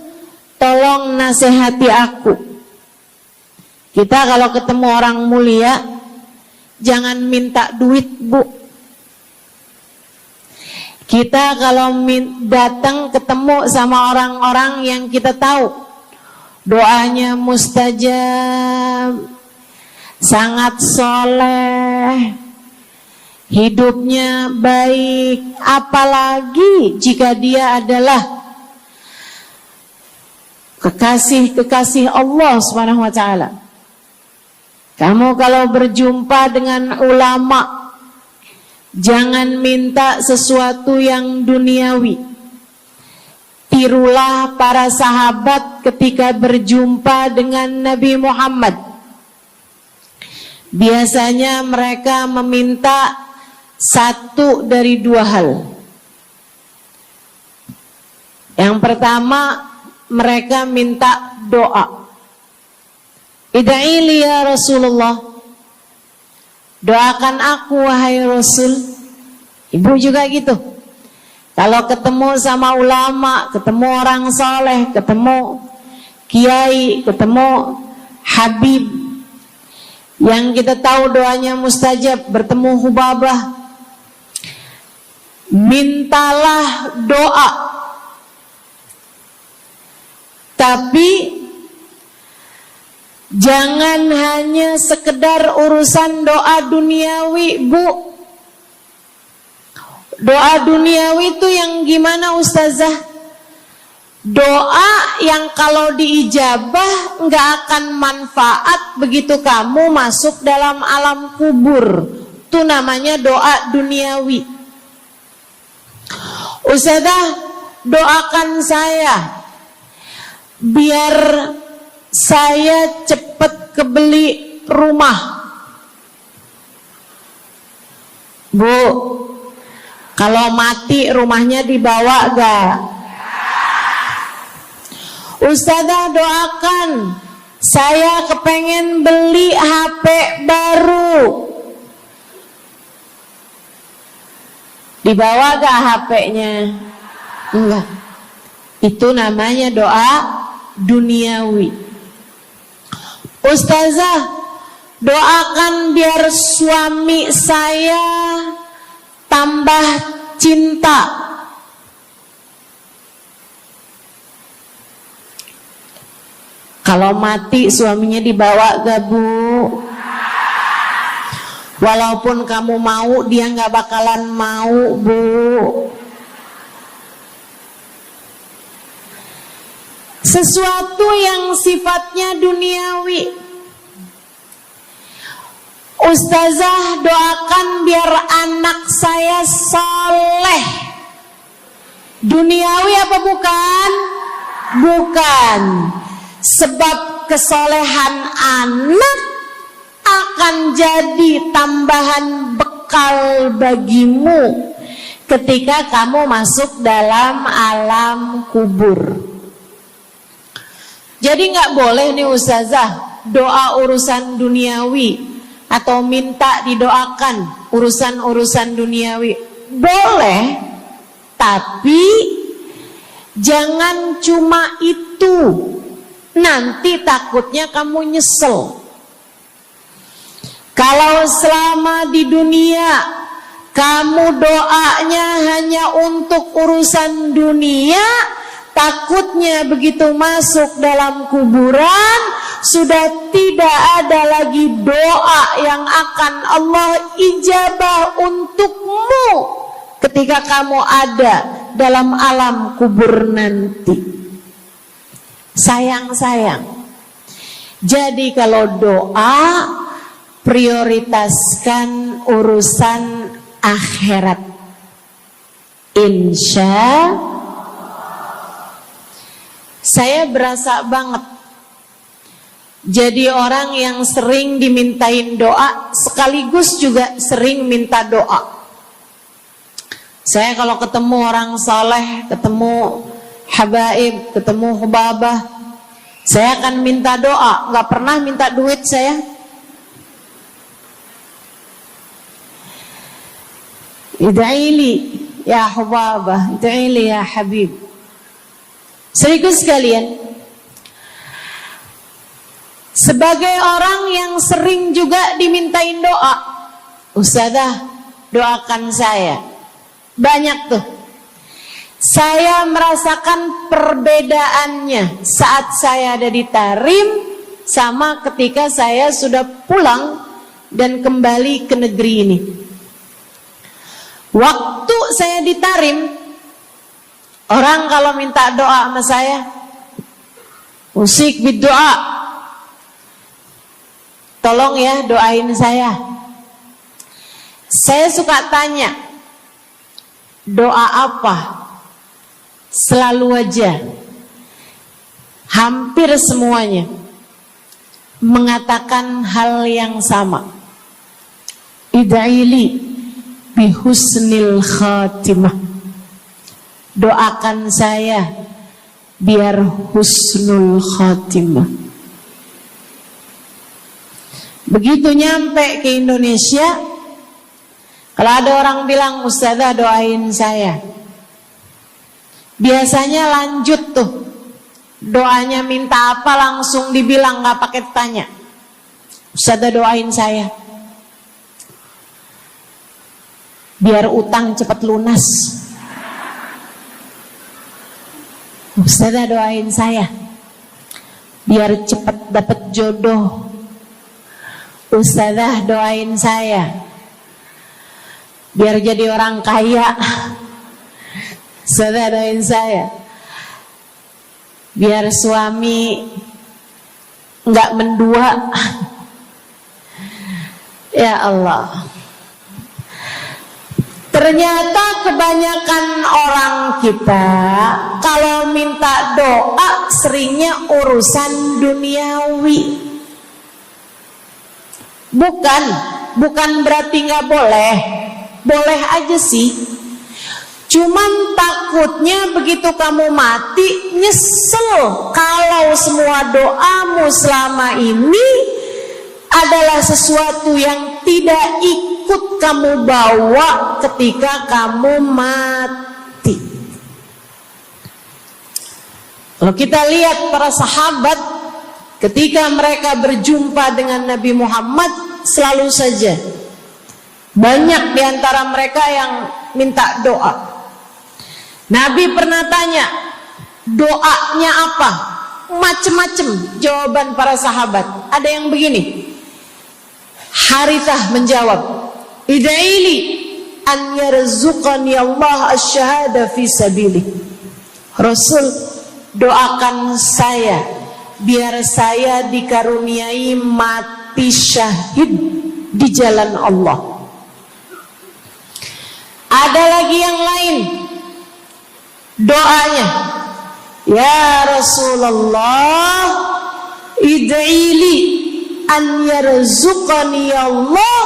tolong nasihati aku. Kita kalau ketemu orang mulia jangan minta duit, Bu. Kita kalau datang ketemu sama orang-orang yang kita tahu doanya mustajab, sangat soleh, hidupnya baik, apalagi jika dia adalah kekasih-kekasih Allah Subhanahu wa taala. Kamu kalau berjumpa dengan ulama, jangan minta sesuatu yang duniawi. Tirulah para sahabat ketika berjumpa dengan Nabi Muhammad. Biasanya mereka meminta satu dari dua hal. Yang pertama, mereka minta doa. Ida'ili ya Rasulullah, doakan aku wahai Rasul. Ibu juga gitu. Kalau ketemu sama ulama, ketemu orang soleh, ketemu kiai, ketemu habib yang kita tahu doanya mustajab, bertemu hubabah, mintalah doa. Tapi jangan hanya sekedar urusan doa duniawi, Bu. Doa duniawi itu yang gimana, Ustazah? Doa yang kalau diijabah nggak akan manfaat begitu kamu masuk dalam alam kubur. Itu namanya doa duniawi. Ustazah, doakan saya biar saya cepat kebeli rumah. Bu, kalau mati rumahnya dibawa gak? Ustazah, doakan saya kepengen beli HP baru. Dibawa gak HP-nya? Enggak. Itu namanya doa duniawi. Ustazah, Doakan biar suami saya tambah cinta. Kalau mati suaminya dibawa gak, Bu? Walaupun kamu mau, dia gak bakalan mau, Bu. Sesuatu yang sifatnya duniawi. Ustazah, doakan biar anak saya soleh. Duniawi apa bukan? Bukan. Sebab kesolehan anak akan jadi tambahan bekal bagimu ketika kamu masuk dalam alam kubur. Jadi nggak boleh nih ustazah doa urusan duniawi atau minta didoakan urusan-urusan duniawi. Boleh, tapi jangan cuma itu. Nanti takutnya kamu nyesel. Kalau selama di dunia kamu doanya hanya untuk urusan dunia, takutnya begitu masuk dalam kuburan sudah tidak ada lagi doa yang akan Allah ijabah untukmu ketika kamu ada dalam alam kubur nanti. Sayang-sayang. Jadi kalau doa, prioritaskan urusan akhirat. Insya saya berasa banget jadi orang yang sering dimintain doa sekaligus juga sering minta doa. Saya kalau ketemu orang saleh, ketemu habaib, ketemu hubabah, saya akan minta doa, nggak pernah minta duit saya. Ida'ili ya hubabah, ida'ili ya habib. Serius sekalian, sebagai orang yang sering juga dimintain doa, ustazah doakan saya. Banyak tuh. Saya merasakan perbedaannya saat saya ada di Tarim sama ketika saya sudah pulang dan kembali ke negeri ini. Waktu saya di Tarim, orang kalau minta doa sama saya, usik berdoa, tolong ya doain saya. Saya suka tanya, doa apa? Selalu aja, hampir semuanya mengatakan hal yang sama. Ida'ili bihusnil khatimah. Doakan saya biar husnul khatimah. Begitu nyampe ke Indonesia, kalau ada orang bilang ustazah doain saya, biasanya lanjut tuh doanya, minta apa langsung dibilang, nggak pakai tanya. Ustazah doain saya biar utang cepat lunas. Ustazah doain saya biar cepat dapat jodoh. Ustazah doain saya biar jadi orang kaya. Ustazah doain saya biar suami nggak mendua. Ya Allah, ternyata kebanyakan orang kita kalau minta doa seringnya urusan duniawi. Bukan berarti nggak boleh, boleh aja sih. Cuman takutnya begitu kamu mati nyesel kalau semua doamu selama ini adalah sesuatu yang tidak ikut kamu bawa ketika kamu mati. Kalau kita lihat para sahabat ketika mereka berjumpa dengan Nabi Muhammad, selalu saja banyak di antara mereka yang minta doa. Nabi pernah tanya, doanya apa? Macem-macem jawaban para sahabat. Ada yang begini, Harithah menjawab, ida'ili an yarzuqani Allah asyhada fi sabilih. Rasul, doakan saya biar saya dikaruniai mati syahid di jalan Allah. Ada lagi yang lain doanya, ya Rasulullah, id'ili an yarzuqani Allah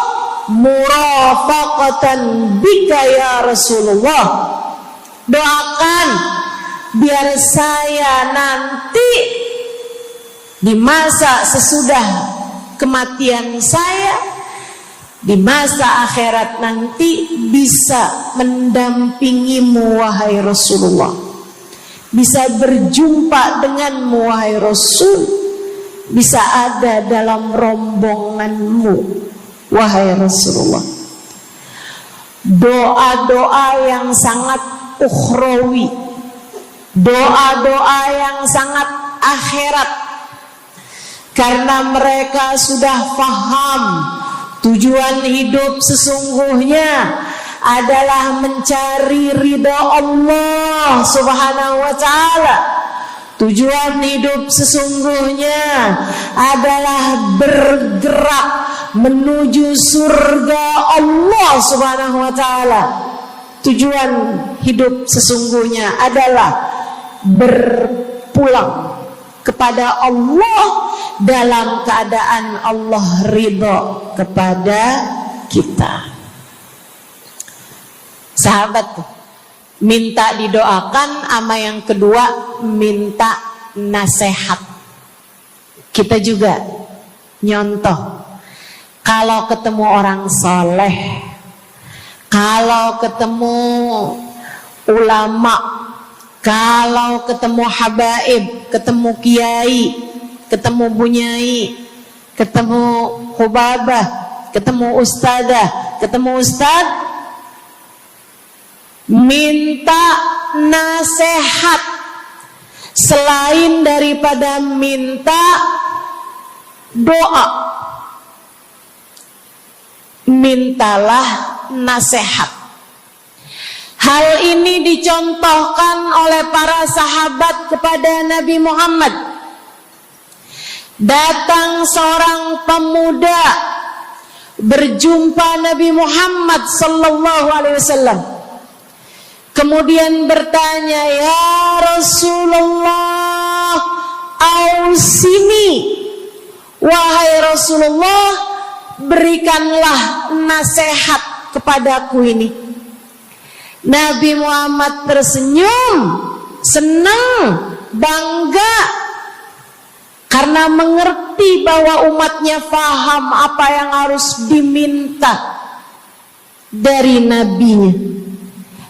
murafaqatan bika ya Rasulullah. Doakan biar saya nanti di masa sesudah kematian saya, di masa akhirat nanti bisa mendampingimu wahai Rasulullah, bisa berjumpa denganmu wahai Rasul, bisa ada dalam rombonganmu wahai Rasulullah. Doa-doa yang sangat ukhrawi, doa-doa yang sangat akhirat, karena mereka sudah faham tujuan hidup sesungguhnya adalah mencari ridha Allah Subhanahu wa ta'ala. Tujuan hidup sesungguhnya adalah bergerak menuju surga Allah Subhanahu wa ta'ala. Tujuan hidup sesungguhnya adalah berpulang kepada Allah dalam keadaan Allah ridha kepada kita. Sahabat tuh minta didoakan, sama yang kedua minta nasihat. Kita juga nyontoh, kalau ketemu orang soleh, kalau ketemu ulama, kalau ketemu habaib, ketemu kiai, ketemu bunyai, ketemu hubabah, ketemu ustadzah, ketemu ustadz, minta nasihat. Selain daripada minta doa, mintalah nasihat. Hal ini dicontohkan oleh para sahabat kepada Nabi Muhammad. Datang seorang pemuda berjumpa Nabi Muhammad sallallahu alaihi wasallam. Kemudian bertanya, ya Rasulullah, ausini, wahai Rasulullah, berikanlah nasihat kepadaku ini. Nabi Muhammad tersenyum, senang, bangga, karena mengerti bahwa umatnya faham apa yang harus diminta dari nabinya.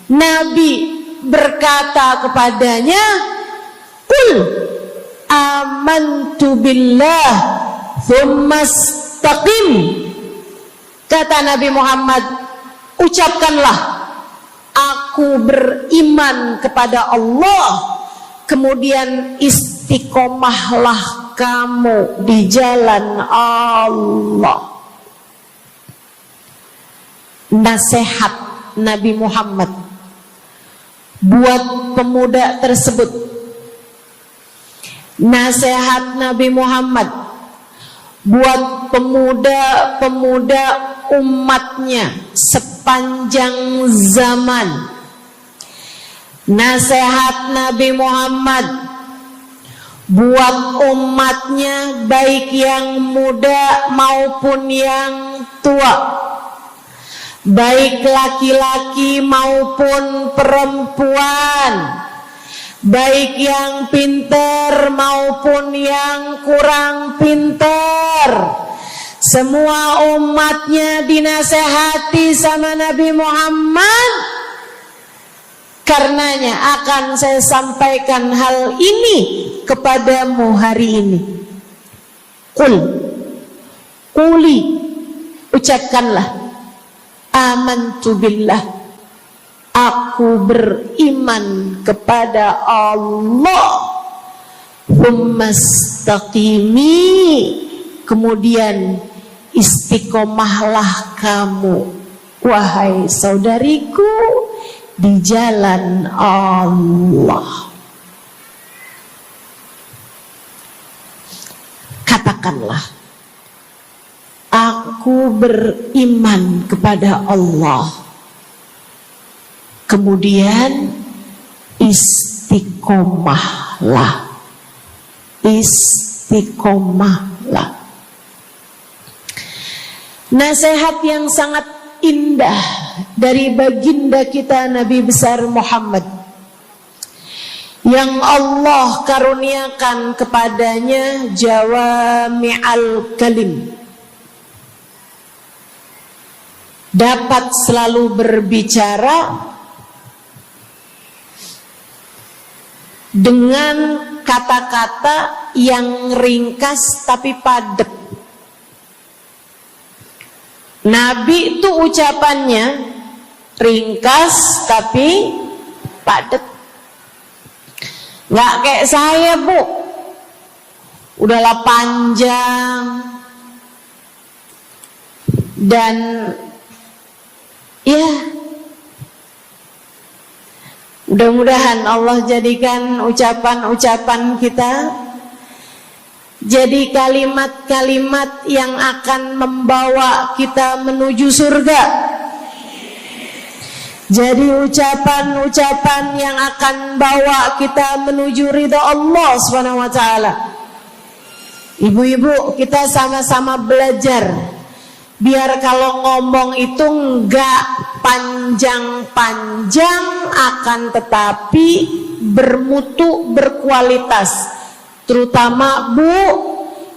Nabi berkata kepadanya, qul amantu billah thumma istaqim. Kata Nabi Muhammad, ucapkanlah, aku beriman kepada Allah, kemudian istiqomahlah kamu di jalan Allah. Nasihat Nabi Muhammad buat pemuda tersebut, nasihat Nabi Muhammad buat pemuda-pemuda umatnya sepanjang zaman. Nasihat Nabi Muhammad buat umatnya, baik yang muda maupun yang tua, baik laki-laki maupun perempuan, baik yang pintar maupun yang kurang pintar. Semua umatnya dinasehati sama Nabi Muhammad. Karenanya akan saya sampaikan hal ini kepadamu hari ini. Quli, ucapkanlah, amantu billah, aku beriman kepada Allah. Tsumastaqimi, kemudian istiqomahlah kamu, wahai saudariku, di jalan Allah. Katakanlah, aku beriman kepada Allah. Kemudian istiqomahlah. Istiqomahlah. Nasihat yang sangat indah dari baginda kita Nabi besar Muhammad, yang Allah karuniakan kepadanya jawami'al kalim, dapat selalu berbicara dengan kata-kata yang ringkas tapi padat. Nabi itu ucapannya ringkas tapi padat. Nggak kayak saya, Bu, udahlah panjang dan ya, mudah-mudahan Allah jadikan ucapan-ucapan kita jadi kalimat-kalimat yang akan membawa kita menuju surga. Jadi ucapan-ucapan yang akan bawa kita menuju ridha Allah Subhanahu wa taala. Ibu-ibu, kita sama-sama belajar biar kalau ngomong itu enggak panjang-panjang, akan tetapi bermutu, berkualitas. Terutama Bu,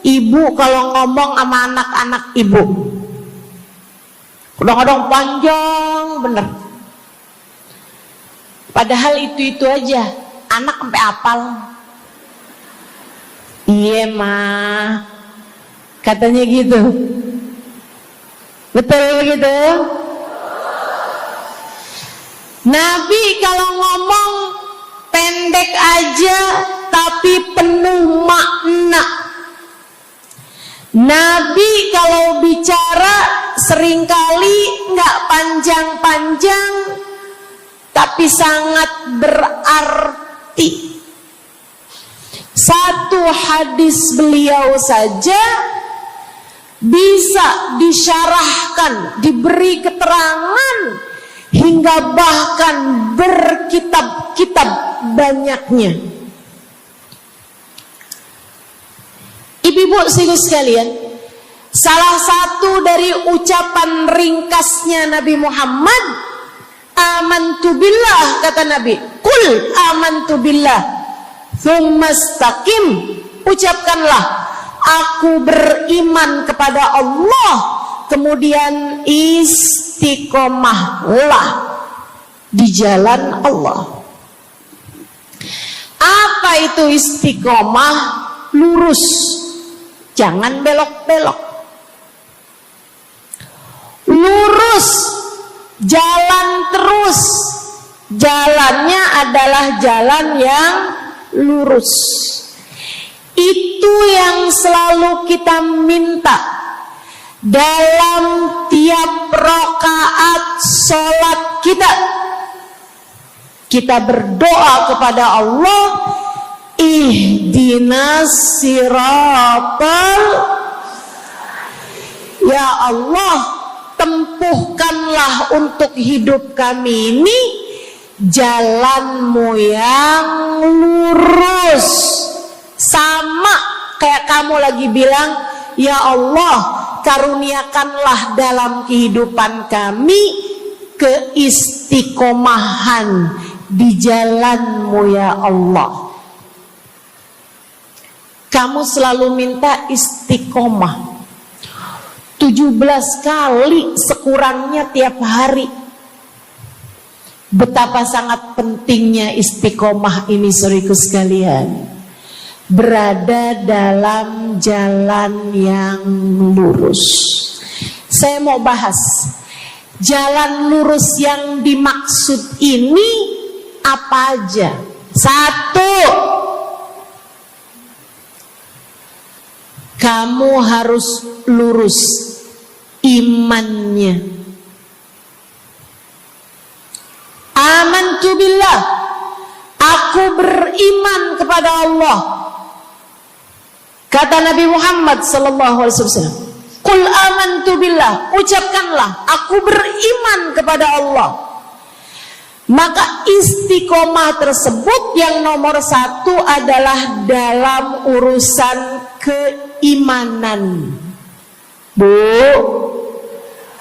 ibu kalau ngomong sama anak-anak ibu, kadang-kadang panjang bener. Padahal itu aja, anak sampai hafal. Iya mah, katanya gitu. Betul gitu? Nabi kalau ngomong pendek aja tapi penuh makna. Nabi kalau bicara seringkali nggak panjang-panjang tapi sangat berarti. Satu hadis beliau saja bisa disyarahkan, diberi keterangan, hingga bahkan berkitab-kitab banyaknya. Ibu-ibu sekalian, salah satu dari ucapan ringkasnya Nabi Muhammad, amantu billah, kata Nabi, qul amantu billah, tsumastaqim, ucapkanlah, aku beriman kepada Allah, kemudian istiqomahlah di jalan Allah. Apa itu istiqomah? Lurus, jangan belok-belok. Lurus, jalan terus. Jalannya adalah jalan yang lurus. Itu yang selalu kita minta dalam tiap rakaat sholat kita. Kita berdoa kepada Allah, ihdinas siratal, ya Allah, tempuhkanlah untuk hidup kami ini jalan-Mu yang lurus. Sama kayak kamu lagi bilang, ya Allah, karuniakanlah dalam kehidupan kami keistiqomahan di jalan-Mu ya Allah. Kamu selalu minta istiqomah 17 kali sekurangnya tiap hari. Betapa sangat pentingnya istiqomah ini, saudaraku sekalian. berada dalam jalan yang lurus. Saya mau bahas jalan lurus yang dimaksud ini apa aja. Satu, kamu harus lurus imannya. Amantu billah, aku beriman kepada Allah. Kata Nabi Muhammad sallallahu alaihi wasallam, "Qul amantu billah," ucapkanlah, aku beriman kepada Allah. Maka istiqomah tersebut yang nomor satu adalah dalam urusan keimanan. Bu,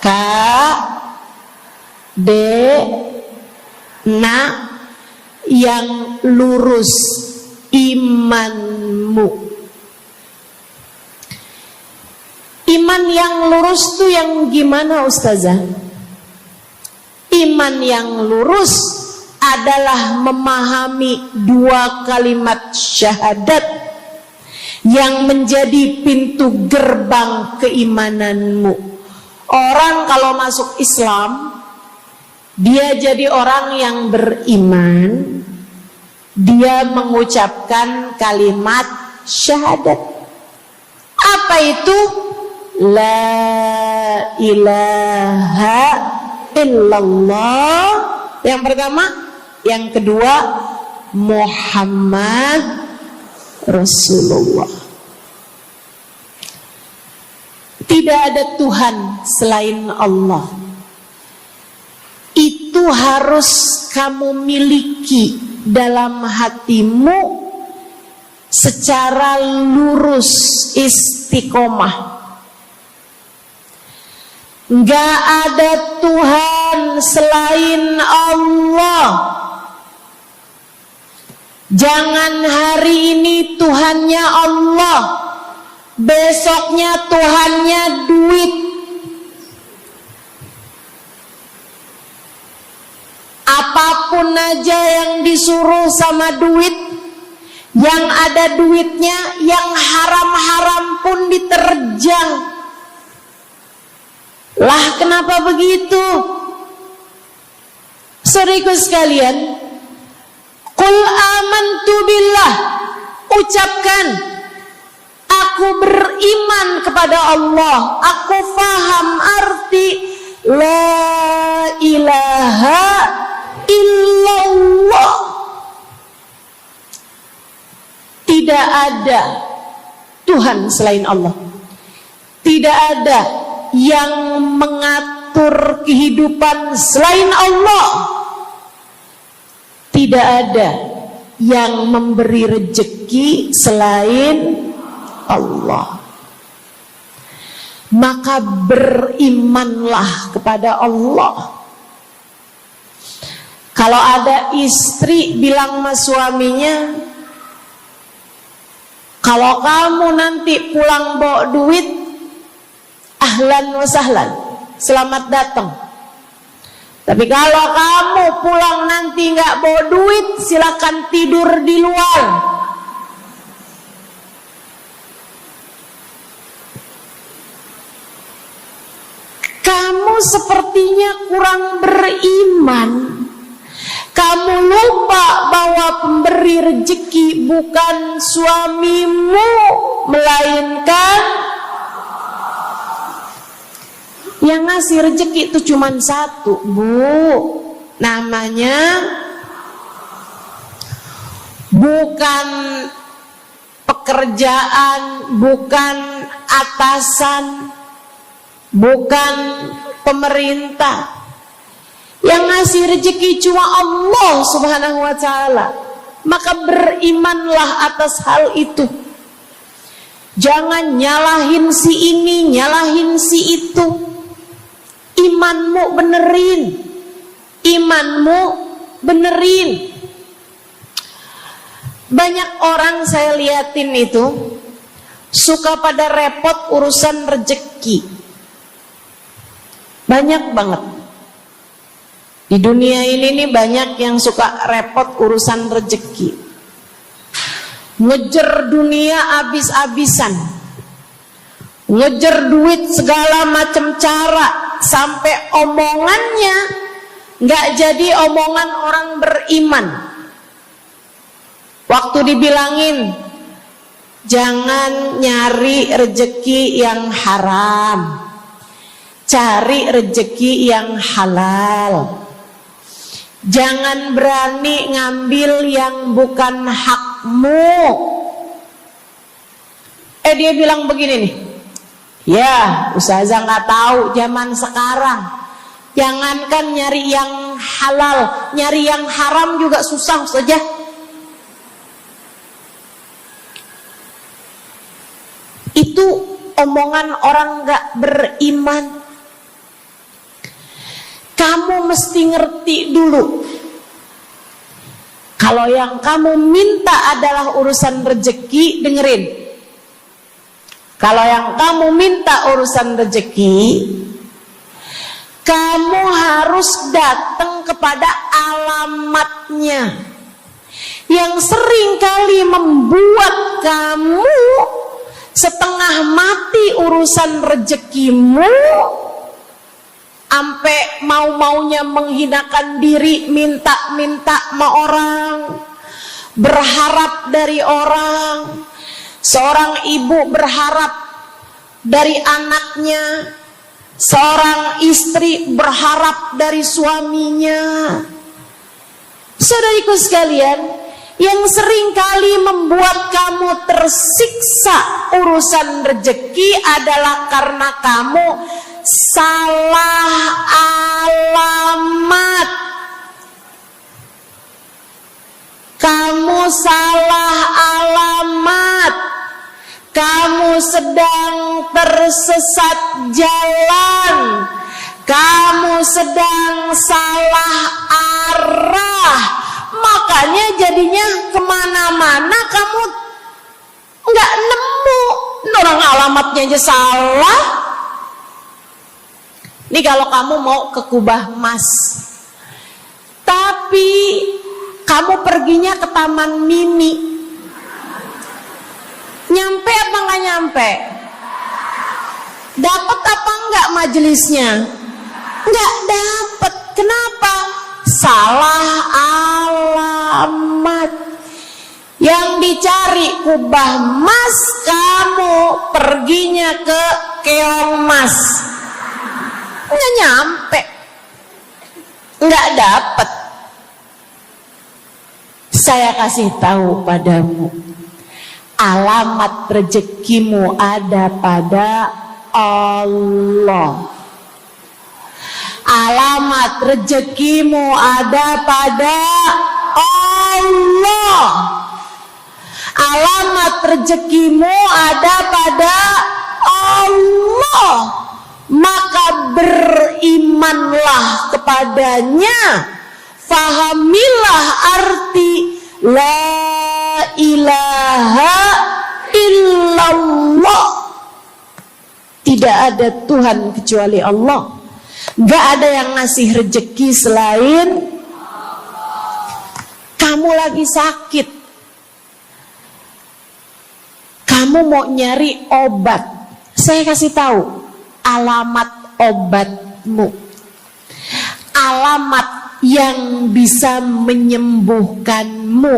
Kak, Dek, Nak, yang lurus imanmu. Iman yang lurus tuh yang gimana, Ustazah? Iman yang lurus adalah memahami dua kalimat syahadat yang menjadi pintu gerbang keimananmu. Orang kalau masuk Islam, dia jadi orang yang beriman, dia mengucapkan kalimat syahadat. Apa itu? La ilaha illallah. Yang pertama, yang kedua, Muhammad Rasulullah. Tidak ada Tuhan selain Allah. Itu harus kamu miliki dalam hatimu secara lurus, istiqomah. Gak ada Tuhan selain Allah. Jangan hari ini Tuhannya Allah, besoknya Tuhannya duit. Apapun aja yang disuruh sama duit, yang ada duitnya, yang haram-haram pun diterjang. Lah kenapa begitu? Saudaraku sekalian, qul amantu billah, ucapkan, aku beriman kepada Allah. Aku faham arti la ilaha illallah. Tidak ada Tuhan selain Allah. Tidak ada yang mengatur kehidupan selain Allah. Tidak ada yang memberi rezeki selain Allah. Maka berimanlah kepada Allah. Kalau ada istri bilang sama suaminya, kalau kamu nanti pulang bawa duit, ahlan wa sahlan, selamat datang. Tapi kalau kamu pulang nanti nggak bawa duit, silakan tidur di luar. Kamu sepertinya kurang beriman. Kamu lupa bahwa pemberi rezeki bukan suamimu, melainkan yang ngasih rezeki itu cuma satu, Bu. Namanya bukan pekerjaan, bukan atasan, bukan pemerintah. Yang ngasih rezeki cuma Allah Subhanahu wa ta'ala. Maka berimanlah atas hal itu. Jangan nyalahin si ini, nyalahin si itu. Imanmu benerin. Imanmu benerin. Banyak orang saya liatin itu suka pada repot urusan rezeki. Banyak banget. Di dunia ini nih banyak yang suka repot urusan rezeki. ngejar dunia abis-abisan, ngejar duit segala macam cara, sampai omongannya nggak jadi omongan orang beriman. Waktu dibilangin jangan nyari rejeki yang haram, cari rejeki yang halal. Jangan berani ngambil yang bukan hakmu. Dia bilang begini nih, ya Ustazah nggak tahu zaman sekarang, jangankan nyari yang halal, nyari yang haram juga susah saja. Itu omongan orang nggak beriman. Kamu mesti ngerti dulu, kalau yang kamu minta adalah urusan rezeki, dengerin. Kalau yang kamu minta urusan rezeki, kamu harus datang kepada alamatnya, yang sering kali membuat kamu setengah mati urusan rezekimu, sampai mau-maunya menghinakan diri, minta-minta sama orang, berharap dari orang. Seorang ibu berharap dari anaknya, seorang istri berharap dari suaminya. Saudariku sekalian, yang sering kali membuat kamu tersiksa urusan rezeki adalah karena kamu salah alamat. Kamu salah alamat. Kamu sedang tersesat jalan. Kamu sedang salah arah. Makanya jadinya kemana-mana kamu nggak nemu. Orang alamatnya aja salah. Ini kalau kamu mau ke Kubah Mas, tapi kamu perginya ke Taman Mini, nyampe apa nggak nyampe? Dapat apa enggak majelisnya? Nggak dapat. Kenapa? Salah alamat. Yang dicari Kubah Mas, kamu perginya ke Keong Mas. Nggak nyampe, nggak dapat. Saya kasih tahu padamu, alamat rezekimu ada pada Allah. Alamat rezekimu ada pada Allah. Alamat rezekimu ada pada Allah. Maka berimanlah kepadanya, fahamilah arti la ilaha illallah. Tidak ada Tuhan kecuali Allah. Gak ada yang ngasih rezeki selain kamu. Lagi sakit, kamu mau nyari obat, saya kasih tahu alamat obatmu. Alamat yang bisa menyembuhkanmu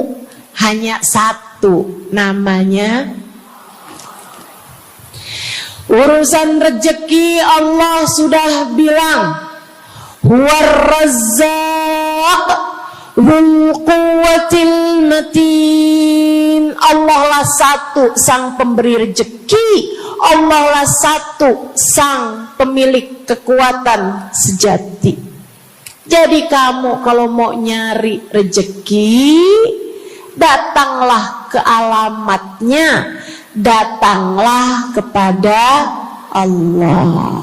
hanya satu, namanya urusan rezeki. Allah sudah bilang, huwar razzaq dzul quwwatil matin. Allah lah satu sang pemberi rezeki. Allah lah satu sang pemilik kekuatan sejati. Jadi kamu kalau mau nyari rezeki, datanglah ke alamatnya, datanglah kepada Allah.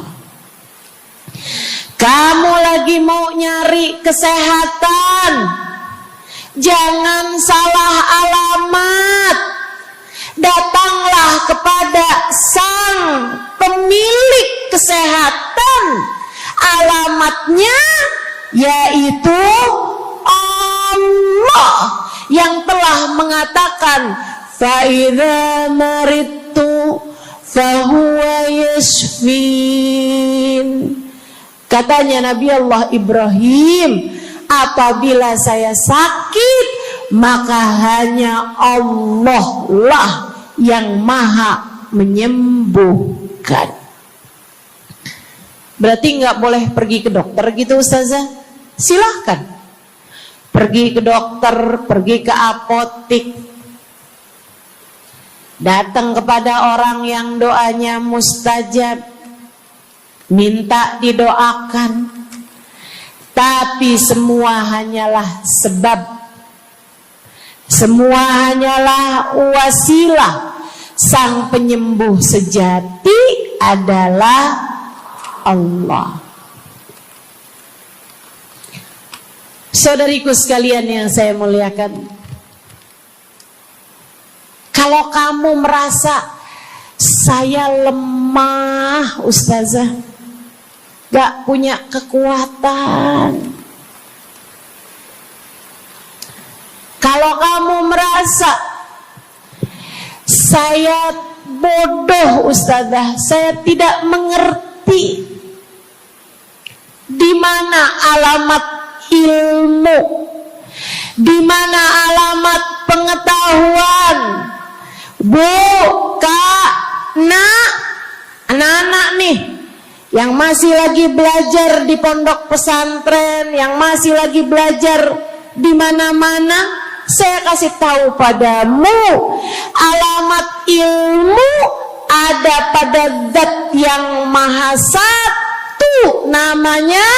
Kamu lagi mau nyari kesehatan, jangan salah alamat. Datanglah kepada sang pemilik kesehatan. Alamatnya yaitu Allah, yang telah mengatakan fa idza maridtu fa huwa yashfin. Katanya Nabi Allah Ibrahim, apabila saya sakit, maka hanya Allah lah yang maha menyembuhkan. Berarti nggak boleh pergi ke dokter gitu Ustazah? Silahkan pergi ke dokter, pergi ke apotik, datang kepada orang yang doanya mustajab, minta didoakan. Tapi semua hanyalah sebab, semua hanyalah wasilah. Sang penyembuh sejati adalah Allah. Saudariku sekalian yang saya muliakan, kalau kamu merasa saya lemah Ustazah, gak punya kekuatan, kalau kamu merasa saya bodoh Ustazah, saya tidak mengerti di mana alamat ilmu, di mana alamat pengetahuan. Bu, Kak, Nak, anak-anak nih yang masih lagi belajar di pondok pesantren, yang masih lagi belajar di mana-mana, saya kasih tahu padamu, alamat ilmu ada pada Zat yang Maha Satu, namanya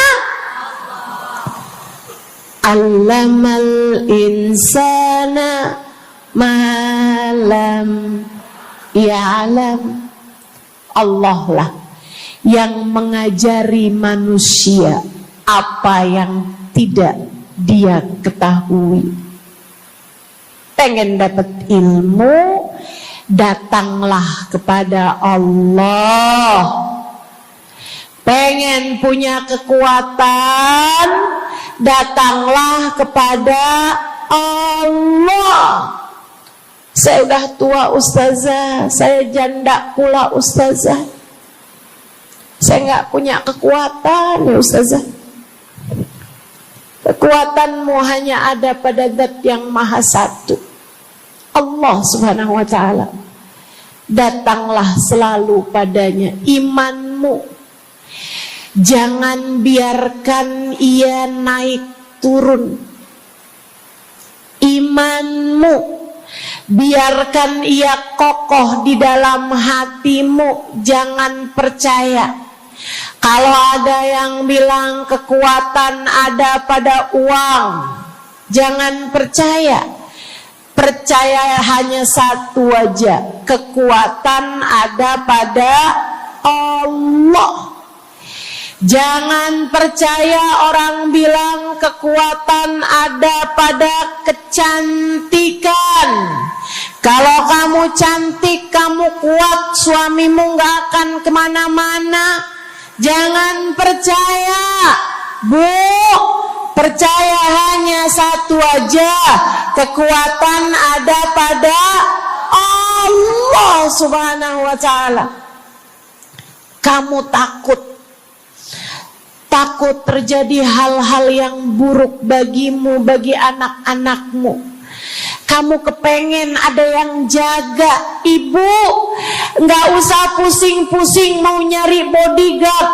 Allamal insana malam ya'lam. Allah lah yang mengajari manusia apa yang tidak dia ketahui. Pengen dapat ilmu, datanglah kepada Allah. Pengen punya kekuatan, datanglah kepada Allah. Saya udah tua Ustazah, saya janda pula Ustazah, saya nggak punya kekuatan ya Ustazah. Kekuatanmu hanya ada pada Zat yang Maha Satu, Allah Subhanahu wa Ta'ala. Datanglah selalu padanya. Imanmu jangan biarkan ia naik turun. Imanmu biarkan ia kokoh di dalam hatimu. Jangan percaya kalau ada yang bilang kekuatan ada pada uang. Jangan percaya. Percaya hanya satu aja, kekuatan ada pada Allah. Jangan percaya orang bilang kekuatan ada pada kecantikan. Kalau kamu cantik, kamu kuat, suamimu gak akan kemana-mana. Jangan percaya, Bu. Percaya hanya satu aja, kekuatan ada pada Allah Subhanahu wa Ta'ala. Kamu takut terjadi hal-hal yang buruk bagimu, bagi anak-anakmu. Kamu kepengen ada yang jaga. Ibu, gak usah pusing-pusing mau nyari bodyguard,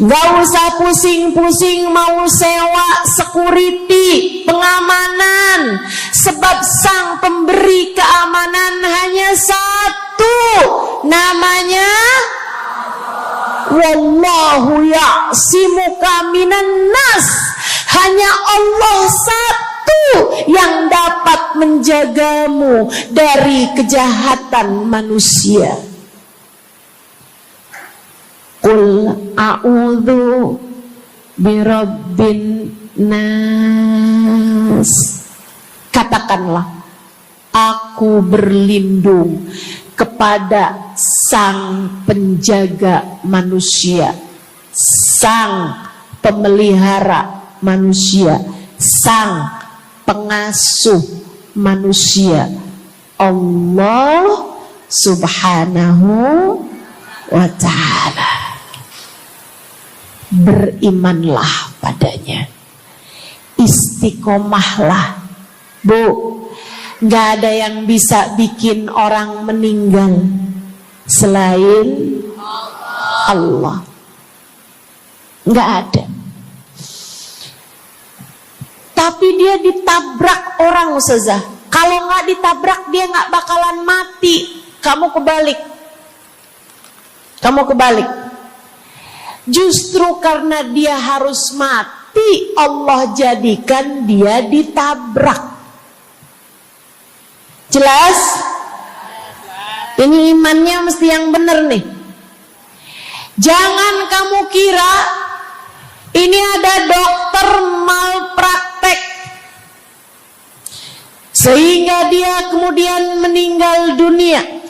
gak usah pusing-pusing mau sewa security, pengamanan. Sebab sang pemberi keamanan hanya satu, namanya Wallahu ya'simuka minan nas. Hanya Allah satu yang dapat menjagamu dari kejahatan manusia. Qul a'udzu birabbin nas. Katakanlah, aku berlindung kepada sang penjaga manusia, sang pemelihara manusia, sang pengasuh manusia, Allah Subhanahu wa ta'ala. Berimanlah padanya, istiqomahlah. Bu, gak ada yang bisa bikin orang meninggal selain Allah. Gak ada. Tapi dia ditabrak orang, Ustazah. Kalau gak ditabrak dia gak bakalan mati. Kamu kebalik. Justru karena dia harus mati, Allah jadikan dia ditabrak. Jelas? Ini imannya mesti yang benar nih. Jangan kamu kira ini ada dokter malpraktek sehingga dia kemudian meninggal dunia.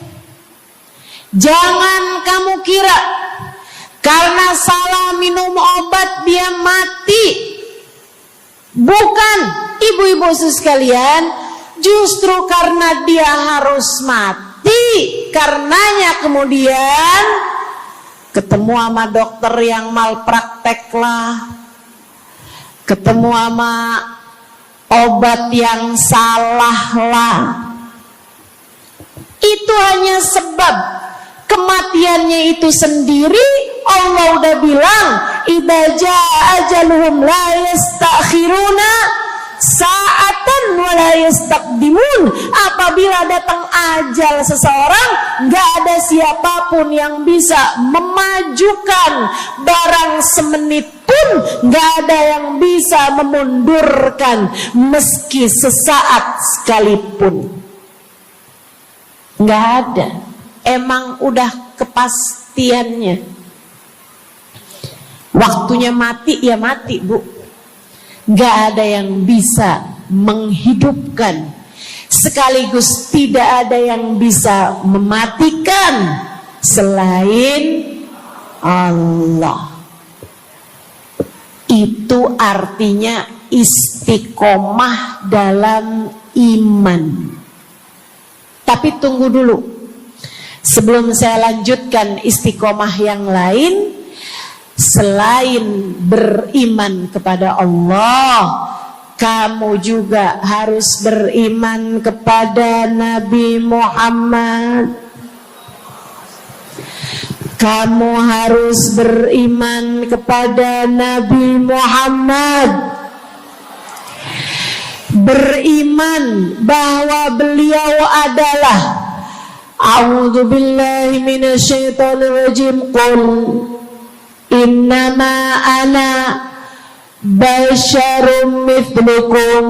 Jangan kamu kira karena salah minum obat dia mati. Bukan, ibu-ibu sekalian, justru karena dia harus mati, karenanya kemudian ketemu sama dokter yang malpraktek lah, ketemu sama obat yang salah lah. Itu hanya sebab kematiannya itu sendiri. Allah udah bilang, idza jaa ajaluhum la yastakhiruna sa'atan wa la yastaqdimun. Apabila datang ajal seseorang, gak ada siapapun yang bisa memajukan barang semenit pun, gak ada yang bisa memundurkan meski sesaat sekalipun. Gak ada. Emang udah kepastiannya. Waktunya mati ya mati, Bu. Gak ada yang bisa menghidupkan, sekaligus tidak ada yang bisa mematikan selain Allah. Itu artinya istiqomah dalam iman. Tapi tunggu dulu, sebelum saya lanjutkan istiqomah yang lain. Selain beriman kepada Allah, kamu juga harus beriman kepada Nabi Muhammad. Kamu harus beriman kepada Nabi Muhammad. Beriman bahwa beliau adalah, a'udzubillahi minasyaitonirrajim, qul innama ana basyarum mithlukum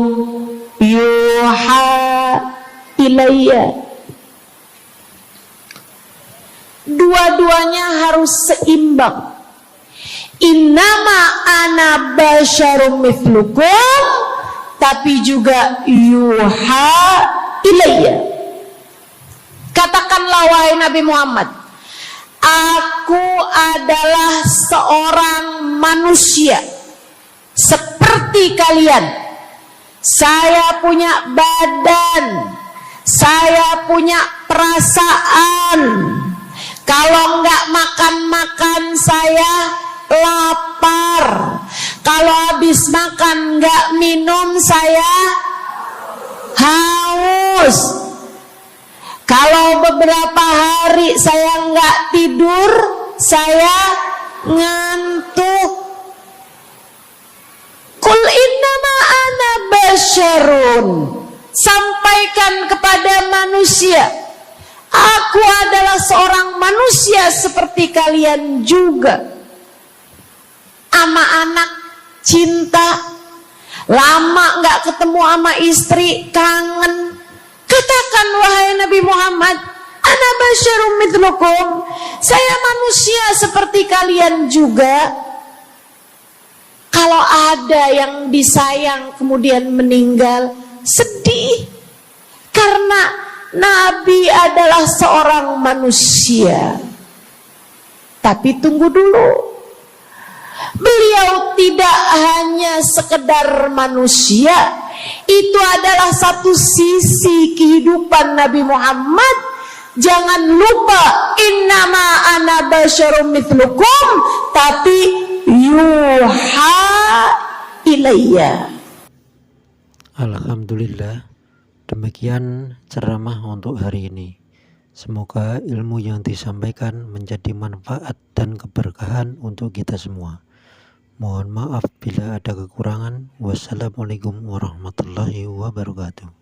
yuha ilayya. Dua-duanya harus seimbang. Innama ana basyarum mithlukum, tapi juga yuha ilayya. Katakanlah wahai Nabi Muhammad, aku adalah seorang manusia seperti kalian. Saya punya badan, saya punya perasaan. Kalau nggak makan-makan saya lapar. Kalau habis makan nggak minum saya haus. Kalau beberapa hari saya nggak tidur, saya ngantuk. Qul innama ana basyarun. Sampaikan kepada manusia, aku adalah seorang manusia seperti kalian juga. Sama anak cinta, lama nggak ketemu sama istri, kangen. Katakan wahai Nabi Muhammad, ana basyarum mithlukum, saya manusia seperti kalian juga. Kalau ada yang disayang kemudian meninggal, sedih. Karena Nabi adalah seorang manusia. Tapi tunggu dulu, Beliau tidak hanya sekedar manusia, itu adalah satu sisi kehidupan Nabi Muhammad. Jangan lupa, innama ana basyarum mithlukum, tapi yuha ilayya. Alhamdulillah, demikian ceramah untuk hari ini. Semoga ilmu yang disampaikan menjadi manfaat dan keberkahan untuk kita semua. Mohon maaf bila ada kekurangan. Wassalamualaikum warahmatullahi wabarakatuh.